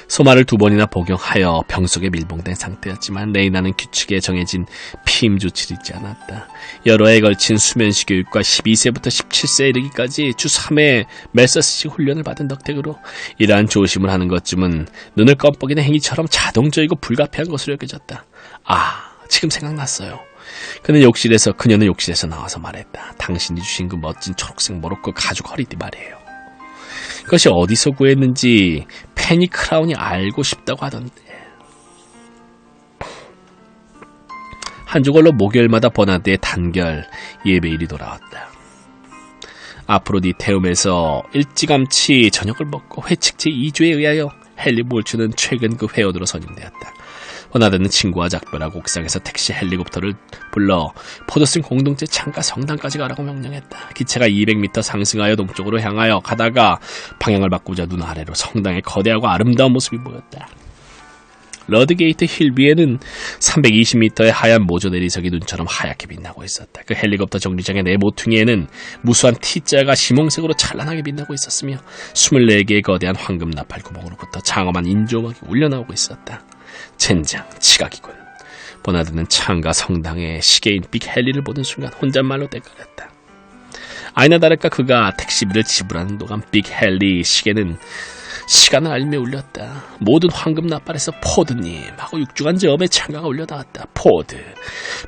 소마를 2번이나 복용하여 병 속에 밀봉된 상태였지만 레이나는 규칙에 정해진 피임 조치를 잊지 않았다. 여러 해에 걸친 수면시 교육과 12세부터 17세에 이르기까지 주 3회 메서스식 훈련을 받은 덕택으로 이러한 조심을 하는 것쯤은 눈을 껌뻑이는 행위처럼 자동적이고 불가피한 것으로 여겨졌다. 지금 생각났어요. 그녀는 욕실에서 나와서 말했다. 당신이 주신 그 멋진 초록색 모로코 가죽 허리띠 말이에요. 그것이 어디서 구했는지 페니 크라운이 알고 싶다고 하던데. 한 주걸로 목요일마다 버나드의 단결 예배일이 돌아왔다. 아프로디테움에서 일찌감치 저녁을 먹고 회칙 제2조에 의하여 헨리 몰츠는 최근 그 회원으로 선임되었다. 버나드는 친구와 작별하고 옥상에서 택시 헬리콥터를 불러 포더슨 공동체 창가 성당까지 가라고 명령했다. 기차가 200m 상승하여 동쪽으로 향하여 가다가 방향을 바꾸자 눈 아래로 성당의 거대하고 아름다운 모습이 보였다. 러드게이트 힐 위에는 320m의 하얀 모조 내리석이 눈처럼 하얗게 빛나고 있었다. 그 헬리콥터 정류장의 내 모퉁이에는 무수한 T자가 시몽색으로 찬란하게 빛나고 있었으며 24개의 거대한 황금 나팔 구멍으로부터 장엄한 인조음악이 울려나오고 있었다. 젠장 지각이군. 버나드는 창가 성당의 시계인 빅 헨리를 보는 순간 혼잣말로 떼거렸다. 아니나 다를까 그가 택시비를 지불하는 동안 빅 헨리 시계는 시간을 알리며 울렸다. 모든 황금 나팔에서 포드님 하고 육중한 저음의 창가가 울려나왔다. 포드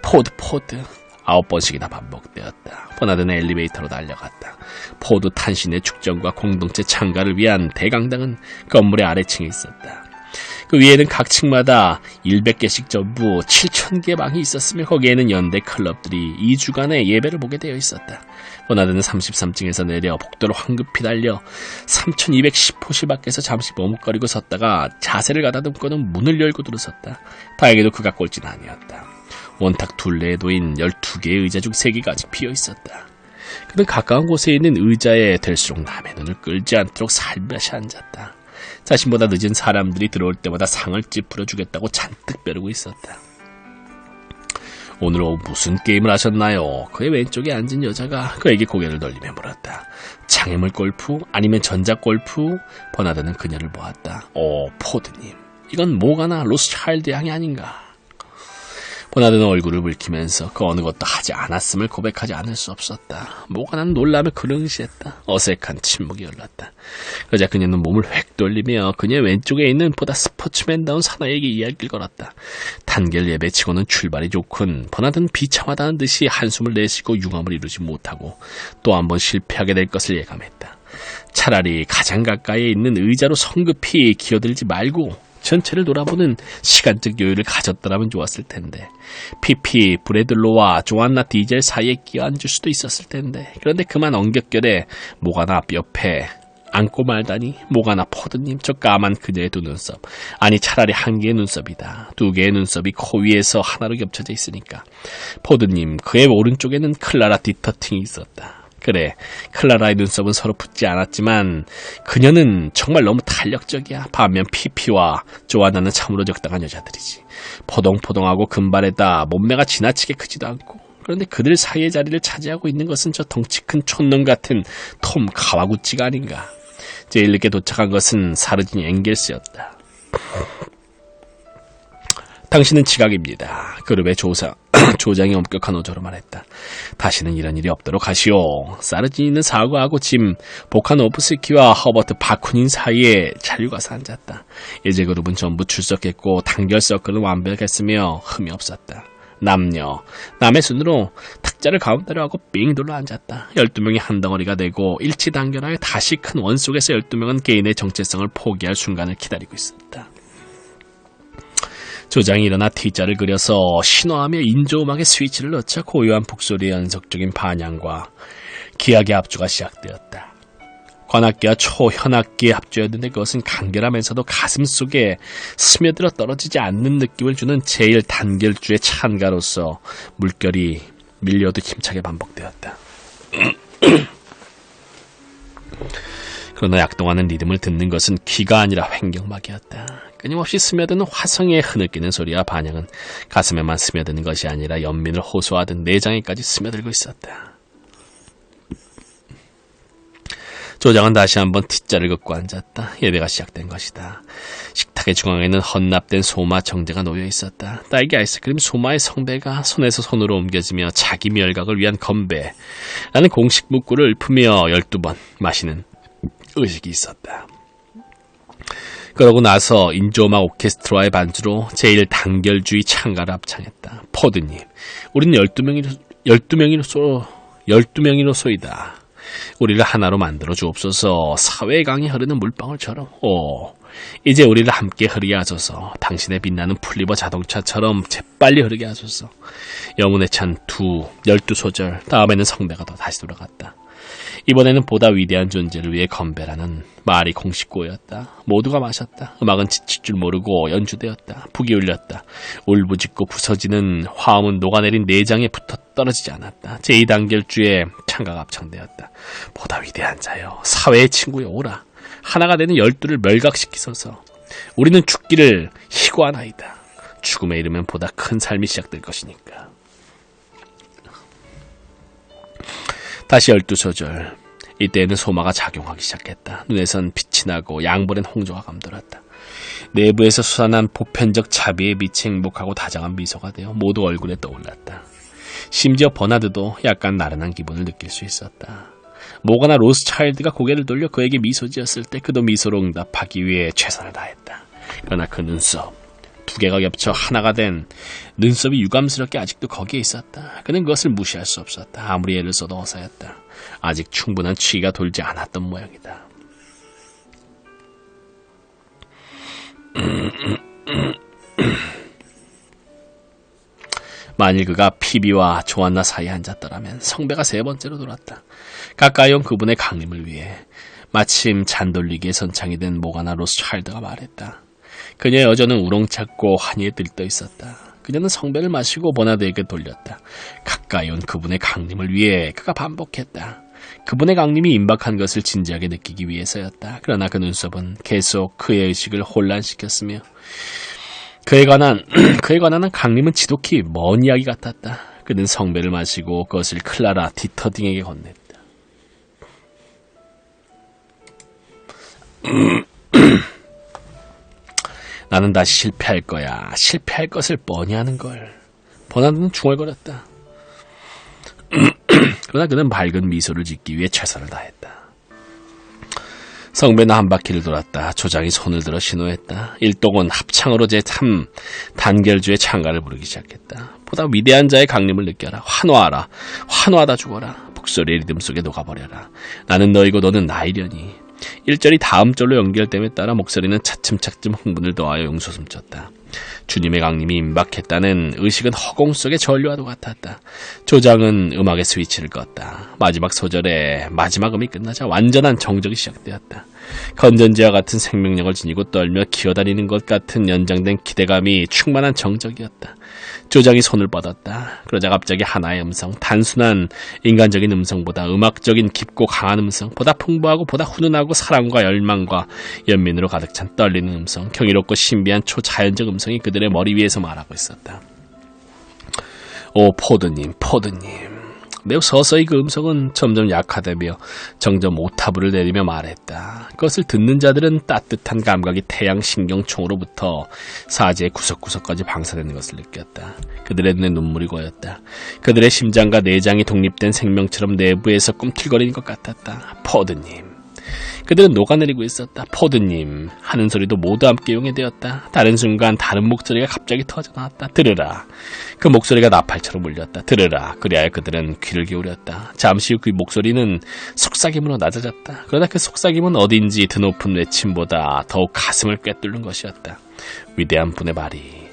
9번씩이나 반복되었다. 버나드는 엘리베이터로 달려갔다. 포드 탄신의 축전과 공동체 창가를 위한 대강당은 건물의 아래층에 있었다. 그 위에는 각 층마다 100개씩 전부 7,000개의 방이 있었으며 거기에는 연대 클럽들이 2주간의 예배를 보게 되어 있었다. 버나드는 33층에서 내려 복도로 황급히 달려 3210호실 밖에서 잠시 머뭇거리고 섰다가 자세를 가다듬고는 문을 열고 들어섰다. 다행히도 그가 꼴찌는 아니었다. 원탁 둘레에 놓인 12개의 의자 중 3개가 아직 비어 있었다. 그는 가까운 곳에 있는 의자에 될수록 남의 눈을 끌지 않도록 살며시 앉았다. 자신보다 늦은 사람들이 들어올 때마다 상을 찌푸려 주겠다고 잔뜩 벼르고 있었다. 오늘 오후 무슨 게임을 하셨나요? 그의 왼쪽에 앉은 여자가 그에게 고개를 돌리며 물었다. 장애물 골프? 아니면 전자골프? 버나드는 그녀를 보았다. 포드님, 이건 모가나 로스차일드 양이 아닌가? 버나드는 얼굴을 붉히면서 그 어느 것도 하지 않았음을 고백하지 않을 수 없었다. 모가나는 놀라며 그릉시했다. 어색한 침묵이 흘렀다. 그러자 그녀는 몸을 획 돌리며 그녀의 왼쪽에 있는 보다 스포츠맨다운 사나이에게 이야기를 걸었다. 단결 예배치고는 출발이 좋군. 버나드는 비참하다는 듯이 한숨을 내쉬고 융합을 이루지 못하고 또 한 번 실패하게 될 것을 예감했다. 차라리 가장 가까이에 있는 의자로 성급히 기어들지 말고 전체를 돌아보는 시간적 여유를 가졌더라면 좋았을 텐데. 피피 브래들로와 조안나 디젤 사이에 끼어앉을 수도 있었을 텐데. 그런데 그만 엉겹결에 모가나 앞 옆에 앉고 말다니. 모가나 포드님, 저 까만 그녀의 두 눈썹. 아니 차라리 한 개의 눈썹이다. 2개의 눈썹이 코 위에서 하나로 겹쳐져 있으니까. 포드님, 그의 오른쪽에는 클라라 디터팅이 있었다. 그래, 클라라의 눈썹은 서로 붙지 않았지만 그녀는 정말 너무 탄력적이야. 반면 피피와 조아나는 참으로 적당한 여자들이지. 포동포동하고 금발에다 몸매가 지나치게 크지도 않고. 그런데 그들 사이의 자리를 차지하고 있는 것은 저 덩치 큰 촌놈 같은 톰 카와구치가 아닌가. 제일 늦게 도착한 것은 사르진 앵겔스였다. 당신은 지각입니다. 그룹의 조장이 엄격한 어조로 말했다. 다시는 이런 일이 없도록 하시오. 사르지니는 사과하고 짐 보카노프스키와 허버트 바쿠닌 사이에 잔류가서 앉았다. 이제 그룹은 전부 출석했고 단결 서클은 완벽했으며 흠이 없었다. 남녀, 남의 순으로 탁자를 가운데로 하고 삥 둘러 앉았다. 12명이 한 덩어리가 되고 일치단결하여 다시 큰 원 속에서 12명은 개인의 정체성을 포기할 순간을 기다리고 있었다. 조장이 일어나 T자를 그려서 신호하며 인조음악의 스위치를 넣자 고요한 북소리의 연속적인 반향과 기악의 합주가 시작되었다. 관악기와 초현악기의 합주였는데 그것은 간결하면서도 가슴속에 스며들어 떨어지지 않는 느낌을 주는 제일 단결주의 찬가로서 물결이 밀려도 힘차게 반복되었다. 그러나 약동하는 리듬을 듣는 것은 귀가 아니라 횡격막이었다. 끊임없이 스며드는 화성의 흐느끼는 소리와 반향은 가슴에만 스며드는 것이 아니라 연민을 호소하듯 내장에까지 스며들고 있었다. 조장은 다시 한번 T자를 긋고 앉았다. 예배가 시작된 것이다. 식탁의 중앙에는 헌납된 소마 정제가 놓여 있었다. 딸기 아이스크림 소마의 성배가 손에서 손으로 옮겨지며 자기 멸각을 위한 건배라는 공식 문구를 읊으며 12번 마시는 의식이 있었다. 그러고 나서 인조음악 오케스트라의 반주로 제일 단결주의 찬가를 합창했다. 포드님, 우린 12명이로소이다. 우리를 하나로 만들어 주옵소서. 사회의 강이 흐르는 물방울처럼. 이제 우리를 함께 흐르게 하소서. 당신의 빛나는 풀리버 자동차처럼 재빨리 흐르게 하소서. 영혼에 찬 12소절. 다음에는 성배가 더 다시 돌아갔다. 이번에는 보다 위대한 존재를 위해 건배라는 말이 공식구였다. 모두가 마셨다. 음악은 지칠 줄 모르고 연주되었다. 북이 울렸다. 울부짖고 부서지는 화음은 녹아내린 내장에 붙어 떨어지지 않았다. 제2단결주의 찬가가 합창되었다. 보다 위대한 자여, 사회의 친구여 오라. 하나가 되는 12를 멸각시키소서. 우리는 죽기를 희고하나이다. 죽음에 이르면 보다 큰 삶이 시작될 것이니까. 다시 12소절. 이때에는 소마가 작용하기 시작했다. 눈에선 빛이 나고 양볼엔 홍조가 감돌았다. 내부에서 솟아난 보편적 자비의 빛이 행복하고 다정한 미소가 되어 모두 얼굴에 떠올랐다. 심지어 버나드도 약간 나른한 기분을 느낄 수 있었다. 모가나 로스차일드가 고개를 돌려 그에게 미소 지었을 때 그도 미소로 응답하기 위해 최선을 다했다. 그러나 그 눈썹, 두 개가 겹쳐 하나가 된 눈썹이 유감스럽게 아직도 거기에 있었다. 그는 그것을 무시할 수 없었다. 아무리 애를 써도 어사였다. 아직 충분한 취기가 돌지 않았던 모양이다. 만일 그가 피비와 조안나 사이에 앉았더라면 성배가 세 번째로 돌았다. 가까이 온 그분의 강림을 위해 마침 잔돌리기에 선창이 된 모가나 로스차일드가 말했다. 그녀의 여전은 우렁찼고 환희에 들떠 있었다. 그녀는 성배를 마시고 버나드에게 돌렸다. 가까이 온 그분의 강림을 위해 그가 반복했다. 그분의 강림이 임박한 것을 진지하게 느끼기 위해서였다. 그러나 그 눈썹은 계속 그의 의식을 혼란시켰으며 그에 관한 강림은 지독히 먼 이야기 같았다. 그는 성배를 마시고 그것을 클라라 디터딩에게 건넸다. 나는 다시 실패할 거야. 실패할 것을 뻔히 아는걸. 버나드는 중얼거렸다. 그러나 그는 밝은 미소를 짓기 위해 최선을 다했다. 성배는 한 바퀴를 돌았다. 조장이 손을 들어 신호했다. 일동은 합창으로 제3 단결주의 찬가를 부르기 시작했다. 보다 위대한 자의 강림을 느껴라. 환호하라. 환호하다 죽어라. 북소리의 리듬 속에 녹아버려라. 나는 너이고 너는 나이려니. 1절이 다음 절로 연결됨에 따라 목소리는 차츰차츰 흥분을 더하여 용솟음쳤다. 주님의 강림이 임박했다는 의식은 허공 속의 전류와도 같았다. 조장은 음악의 스위치를 껐다. 마지막 소절에 마지막 음이 끝나자 완전한 정적이 시작되었다. 건전지와 같은 생명력을 지니고 떨며 기어다니는 것 같은 연장된 기대감이 충만한 정적이었다. 조장이 손을 뻗었다. 그러자 갑자기 하나의 음성, 단순한 인간적인 음성보다 음악적인 깊고 강한 음성, 보다 풍부하고 보다 훈훈하고 사랑과 열망과 연민으로 가득 찬 떨리는 음성, 경이롭고 신비한 초자연적 음성이 그들의 머리 위에서 말하고 있었다. 오 포드님, 포드님. 매우 서서히 그 음성은 점점 약화되며 정점 오타브를 내리며 말했다. 그것을 듣는 자들은 따뜻한 감각이 태양 신경총으로부터 사지의 구석구석까지 방사되는 것을 느꼈다. 그들의 눈에 눈물이 고였다. 그들의 심장과 내장이 독립된 생명처럼 내부에서 꿈틀거리는 것 같았다. 포드님. 그들은 녹아내리고 있었다. 포드님 하는 소리도 모두 함께 용해되었다. 다른 순간 다른 목소리가 갑자기 터져나왔다. 들으라. 그 목소리가 나팔처럼 울렸다. 들으라. 그리하여 그들은 귀를 기울였다. 잠시 후 그 목소리는 속삭임으로 낮아졌다. 그러나 그 속삭임은 어딘지 드높은 외침보다 더욱 가슴을 꿰뚫는 것이었다. 위대한 분의 말이.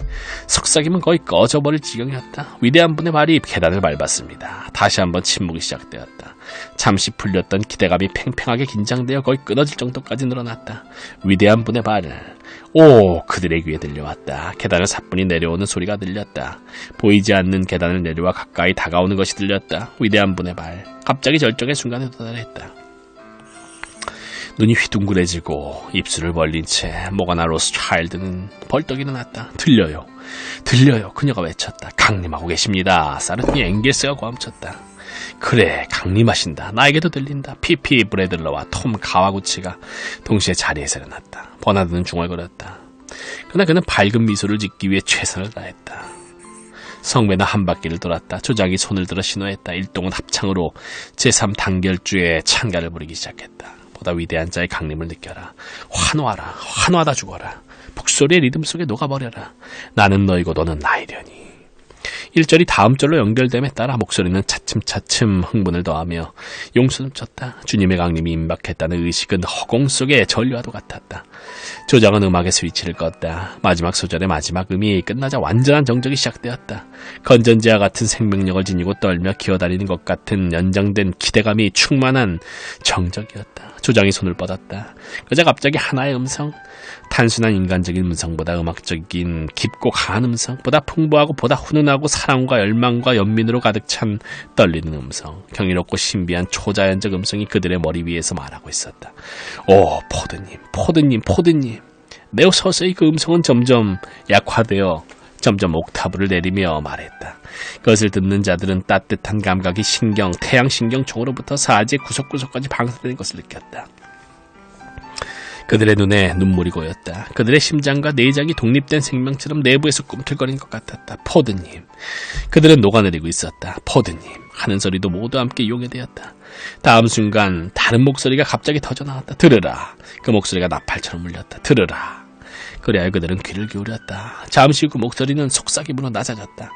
속삭임은 거의 꺼져버릴 지경이었다. 위대한 분의 말이 계단을 밟았습니다. 다시 한번 침묵이 시작되었다. 잠시 풀렸던 기대감이 팽팽하게 긴장되어 거의 끊어질 정도까지 늘어났다. 위대한 분의 말을. 오, 그들의 귀에 들려왔다. 계단을 사뿐히 내려오는 소리가 들렸다. 보이지 않는 계단을 내려와 가까이 다가오는 것이 들렸다. 위대한 분의 말. 갑자기 절정의 순간에 도달했다. 눈이 휘둥그레지고 입술을 벌린 채 모가나 로스차일드는 벌떡 일어났다. 들려요. 들려요. 그녀가 외쳤다. 강림하고 계십니다. 사르틴이 앵겔스가 고함쳤다. 그래, 강림하신다. 나에게도 들린다. 피피 브래들러와 톰 가와구치가 동시에 자리에서 일어났다. 버나드는 중얼거렸다. 그러나 그는 밝은 미소를 짓기 위해 최선을 다했다. 성배나 한 바퀴를 돌았다. 조장이 손을 들어 신호했다. 일동은 합창으로 제3단결주에 찬가를 부리기 시작했다. 보다 위대한 자의 강림을 느껴라. 환호하라. 환호하다 죽어라. 북소리의 리듬 속에 녹아버려라. 나는 너이고 너는 나이려니. 1절이 다음 절로 연결됨에 따라 목소리는 차츰차츰 흥분을 더하며 용수는 쳤다. 주님의 강림이 임박했다는 의식은 허공 속의 전류와도 같았다. 조장은 음악의 스위치를 껐다. 마지막 소절의 마지막 음이 끝나자 완전한 정적이 시작되었다. 건전지와 같은 생명력을 지니고 떨며 기어다니는 것 같은 연장된 기대감이 충만한 정적이었다. 조장이 손을 뻗었다. 그러자 갑자기 하나의 음성, 단순한 인간적인 음성보다 음악적인 깊고 강한 음성, 보다 풍부하고 보다 훈훈하고 사랑과 열망과 연민으로 가득 찬 떨리는 음성, 경이롭고 신비한 초자연적 음성이 그들의 머리 위에서 말하고 있었다. 오, 포드님, 포드님, 포드님. 매우 서서히 그 음성은 점점 약화되어 점점 옥타브를 내리며 말했다. 그것을 듣는 자들은 따뜻한 감각이 신경, 태양신경총으로부터 사지의 구석구석까지 방사되는 것을 느꼈다. 그들의 눈에 눈물이 고였다. 그들의 심장과 내장이 독립된 생명처럼 내부에서 꿈틀거리는 것 같았다. 포드님. 그들은 녹아내리고 있었다. 포드님. 하는 소리도 모두 함께 용해되었다. 다음 순간 다른 목소리가 갑자기 터져나왔다. 들으라. 그 목소리가 나팔처럼 울렸다. 들으라. 그래야 그들은 귀를 기울였다. 잠시 후 그 목소리는 속삭임으로 낮아졌다.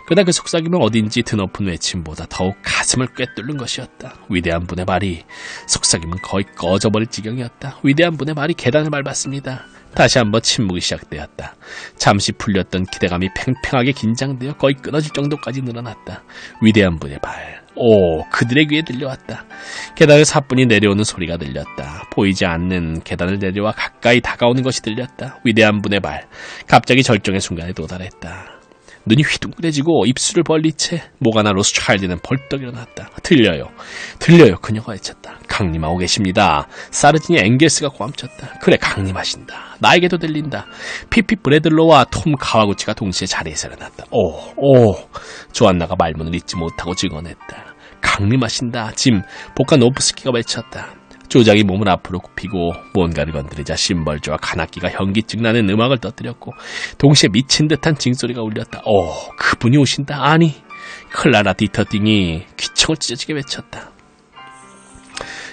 그러나 그 속삭임은 어딘지 드높은 외침보다 더욱 가슴을 꿰뚫는 것이었다. 위대한 분의 말이. 속삭임은 거의 꺼져버릴 지경이었다. 위대한 분의 말이 계단을 밟았습니다. 다시 한번 침묵이 시작되었다. 잠시 풀렸던 기대감이 팽팽하게 긴장되어 거의 끊어질 정도까지 늘어났다. 위대한 분의 말. 오, 그들의 귀에 들려왔다. 계단을 사뿐히 내려오는 소리가 들렸다. 보이지 않는 계단을 내려와 가까이 다가오는 것이 들렸다. 위대한 분의 말. 갑자기 절정의 순간에 도달했다. 눈이 휘둥그레지고 입술을 벌린 채 모가나 로스차일드는 벌떡 일어났다. 들려요. 들려요. 그녀가 외쳤다. 강림하고 계십니다. 사르틴이 앵겔스가 고함쳤다. 그래, 강림하신다. 나에게도 들린다. 피피 브래들러와 톰 가와구치가 동시에 자리에서 일어났다. 오. 조안나가 말문을 잇지 못하고 증언했다. 강림하신다. 짐 보카노프스키가 외쳤다. 조장이 몸을 앞으로 굽히고 뭔가를 건드리자 심벌주와 간악기가 현기증 나는 음악을 터뜨렸고 동시에 미친 듯한 징소리가 울렸다. 그분이 오신다. 아니, 클라라 디터띵이 귀청을 찢어지게 외쳤다.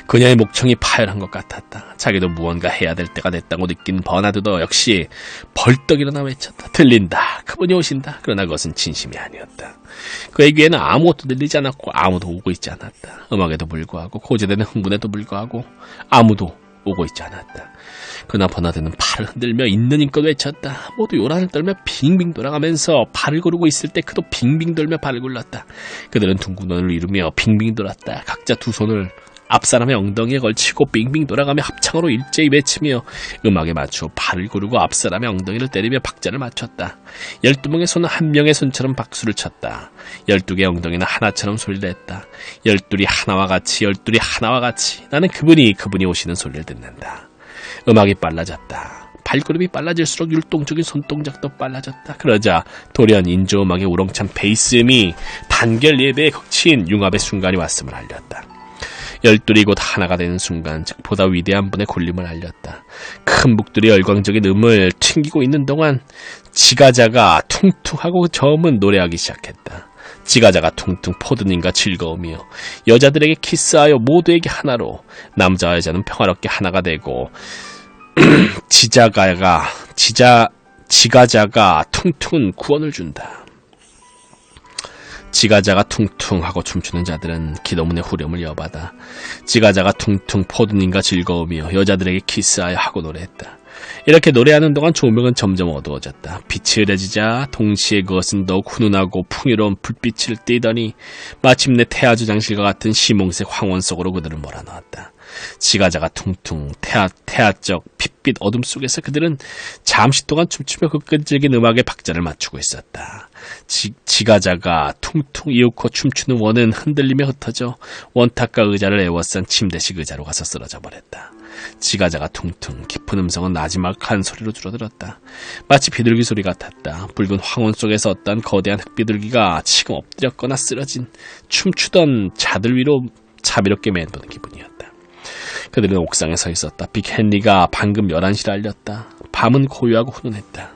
그녀의 목청이 파열한 것 같았다. 자기도 무언가 해야 될 때가 됐다고 느낀 버나드도 역시 벌떡 일어나 외쳤다. 들린다. 그분이 오신다. 그러나 그것은 진심이 아니었다. 그의 귀에는 아무것도 들리지 않았고 아무도 오고 있지 않았다. 음악에도 불구하고 고조되는 흥분에도 불구하고 아무도 오고 있지 않았다. 그러나 버나드는 팔을 흔들며 있는 힘껏 외쳤다. 모두 요란을 떨며 빙빙 돌아가면서 발을 구르고 있을 때 그도 빙빙 돌며 발을 굴렀다. 그들은 둥근 눈을 이루며 빙빙 돌았다. 각자 두 손을 앞사람의 엉덩이에 걸치고 빙빙 돌아가며 합창으로 일제히 외치며 음악에 맞추어 발을 구르고 앞사람의 엉덩이를 때리며 박자를 맞췄다. 12명의 손은 한 명의 손처럼 박수를 쳤다. 12개의 엉덩이는 하나처럼 소리를 냈다. 12이 하나와 같이, 12이 하나와 같이. 나는 그분이 오시는 소리를 듣는다. 음악이 빨라졌다. 발걸음이 빨라질수록 율동적인 손동작도 빨라졌다. 그러자 돌연 인조음악의 우렁찬 베이스음이 단결 예배에 거친 융합의 순간이 왔음을 알렸다. 12이 곧 하나가 되는 순간, 즉 보다 위대한 분의 굴림을 알렸다. 큰 북들이 열광적인 음을 튕기고 있는 동안 지가자가 퉁퉁하고 저음은 노래하기 시작했다. 지가자가 퉁퉁 포드님과 즐거우며 여자들에게 키스하여 모두에게 하나로 남자와 여자는 평화롭게 하나가 되고 지가자가 퉁퉁은 구원을 준다. 지가자가 퉁퉁 하고 춤추는 자들은 기도문의 후렴을 이어받아 지가자가 퉁퉁 포드님과 즐거우며 여자들에게 키스하여 하고 노래했다. 이렇게 노래하는 동안 조명은 점점 어두워졌다. 빛이 흐려지자 동시에 그것은 더욱 훈훈하고 풍요로운 불빛을 띠더니 마침내 태아주장실과 같은 시몽색 황혼 속으로 그들을 몰아넣었다. 지가자가 퉁퉁 태아적 핏빛 어둠 속에서 그들은 잠시 동안 춤추며 그 끈질긴 음악에 박자를 맞추고 있었다. 지가자가 퉁퉁 이윽고 춤추는 원은 흔들리며 흩어져 원탁과 의자를 에워싼 침대식 의자로 가서 쓰러져 버렸다. 지가자가 퉁퉁 깊은 음성은 나지막한 소리로 줄어들었다. 마치 비둘기 소리 같았다. 붉은 황혼 속에서 어떤 거대한 흑비둘기가 지금 엎드렸거나 쓰러진 춤추던 자들 위로 자비롭게 맴도는 기분이었다. 그들은 옥상에 서 있었다. 빅 헨리가 방금 11시를 알렸다. 밤은 고요하고 훈훈했다.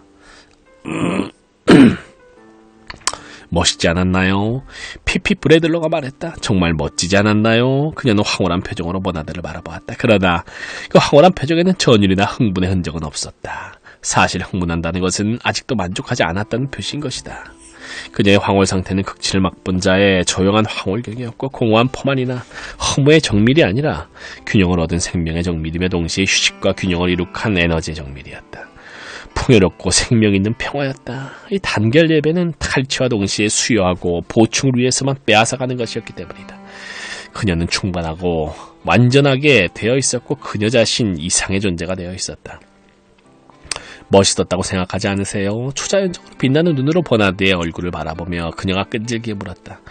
멋있지 않았나요? 피피 브래들러가 말했다. 정말 멋지지 않았나요? 그녀는 황홀한 표정으로 버나드를 바라보았다. 그러나 그 황홀한 표정에는 전율이나 흥분의 흔적은 없었다. 사실 흥분한다는 것은 아직도 만족하지 않았다는 표시인 것이다. 그녀의 황홀 상태는 극치를 맛본 자의 조용한 황홀경이었고 공허한 포만이나 허무의 정밀이 아니라 균형을 얻은 생명의 정밀이며 동시에 휴식과 균형을 이룩한 에너지의 정밀이었다. 풍요롭고 생명 있는 평화였다. 이 단결 예배는 탈취와 동시에 수여하고 보충을 위해서만 빼앗아가는 것이었기 때문이다. 그녀는 충만하고 완전하게 되어 있었고 그녀 자신 이상의 존재가 되어 있었다. 멋있었다고 생각하지 않으세요? 초자연적으로 빛나는 눈으로 버나드의 얼굴을 바라보며 그녀가 끈질기게 물었다.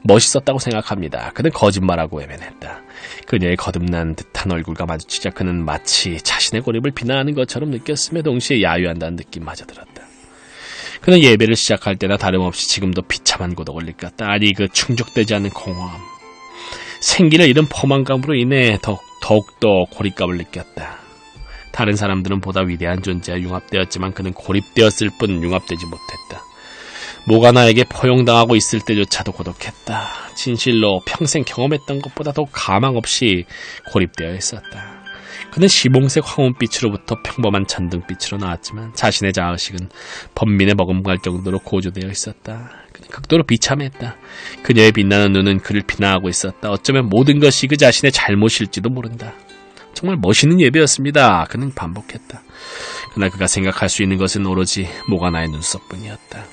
멋있었다고 생각합니다. 그는 거짓말하고 외면했다. 그녀의 거듭난 듯한 얼굴과 마주치자 그는 마치 자신의 고립을 비난하는 것처럼 느꼈으며 동시에 야유한다는 느낌마저 들었다. 그는 예배를 시작할 때나 다름없이 지금도 비참한 고독을 느꼈다. 아니 그 충족되지 않는 공허함. 생기를 잃은 포만감으로 인해 더욱더 고립감을 느꼈다. 다른 사람들은 보다 위대한 존재와 융합되었지만 그는 고립되었을 뿐 융합되지 못했다. 모가나에게 포용당하고 있을 때조차도 고독했다. 진실로 평생 경험했던 것보다 더 가망 없이 고립되어 있었다. 그는 시몽색 황혼빛으로부터 평범한 전등빛으로 나왔지만 자신의 자의식은 번민에 머금갈 정도로 고조되어 있었다. 그는 극도로 비참했다. 그녀의 빛나는 눈은 그를 비난하고 있었다. 어쩌면 모든 것이 그 자신의 잘못일지도 모른다. 정말 멋있는 예배였습니다. 그는 반복했다. 그러나 그가 생각할 수 있는 것은 오로지 모가나의 눈썹뿐이었다.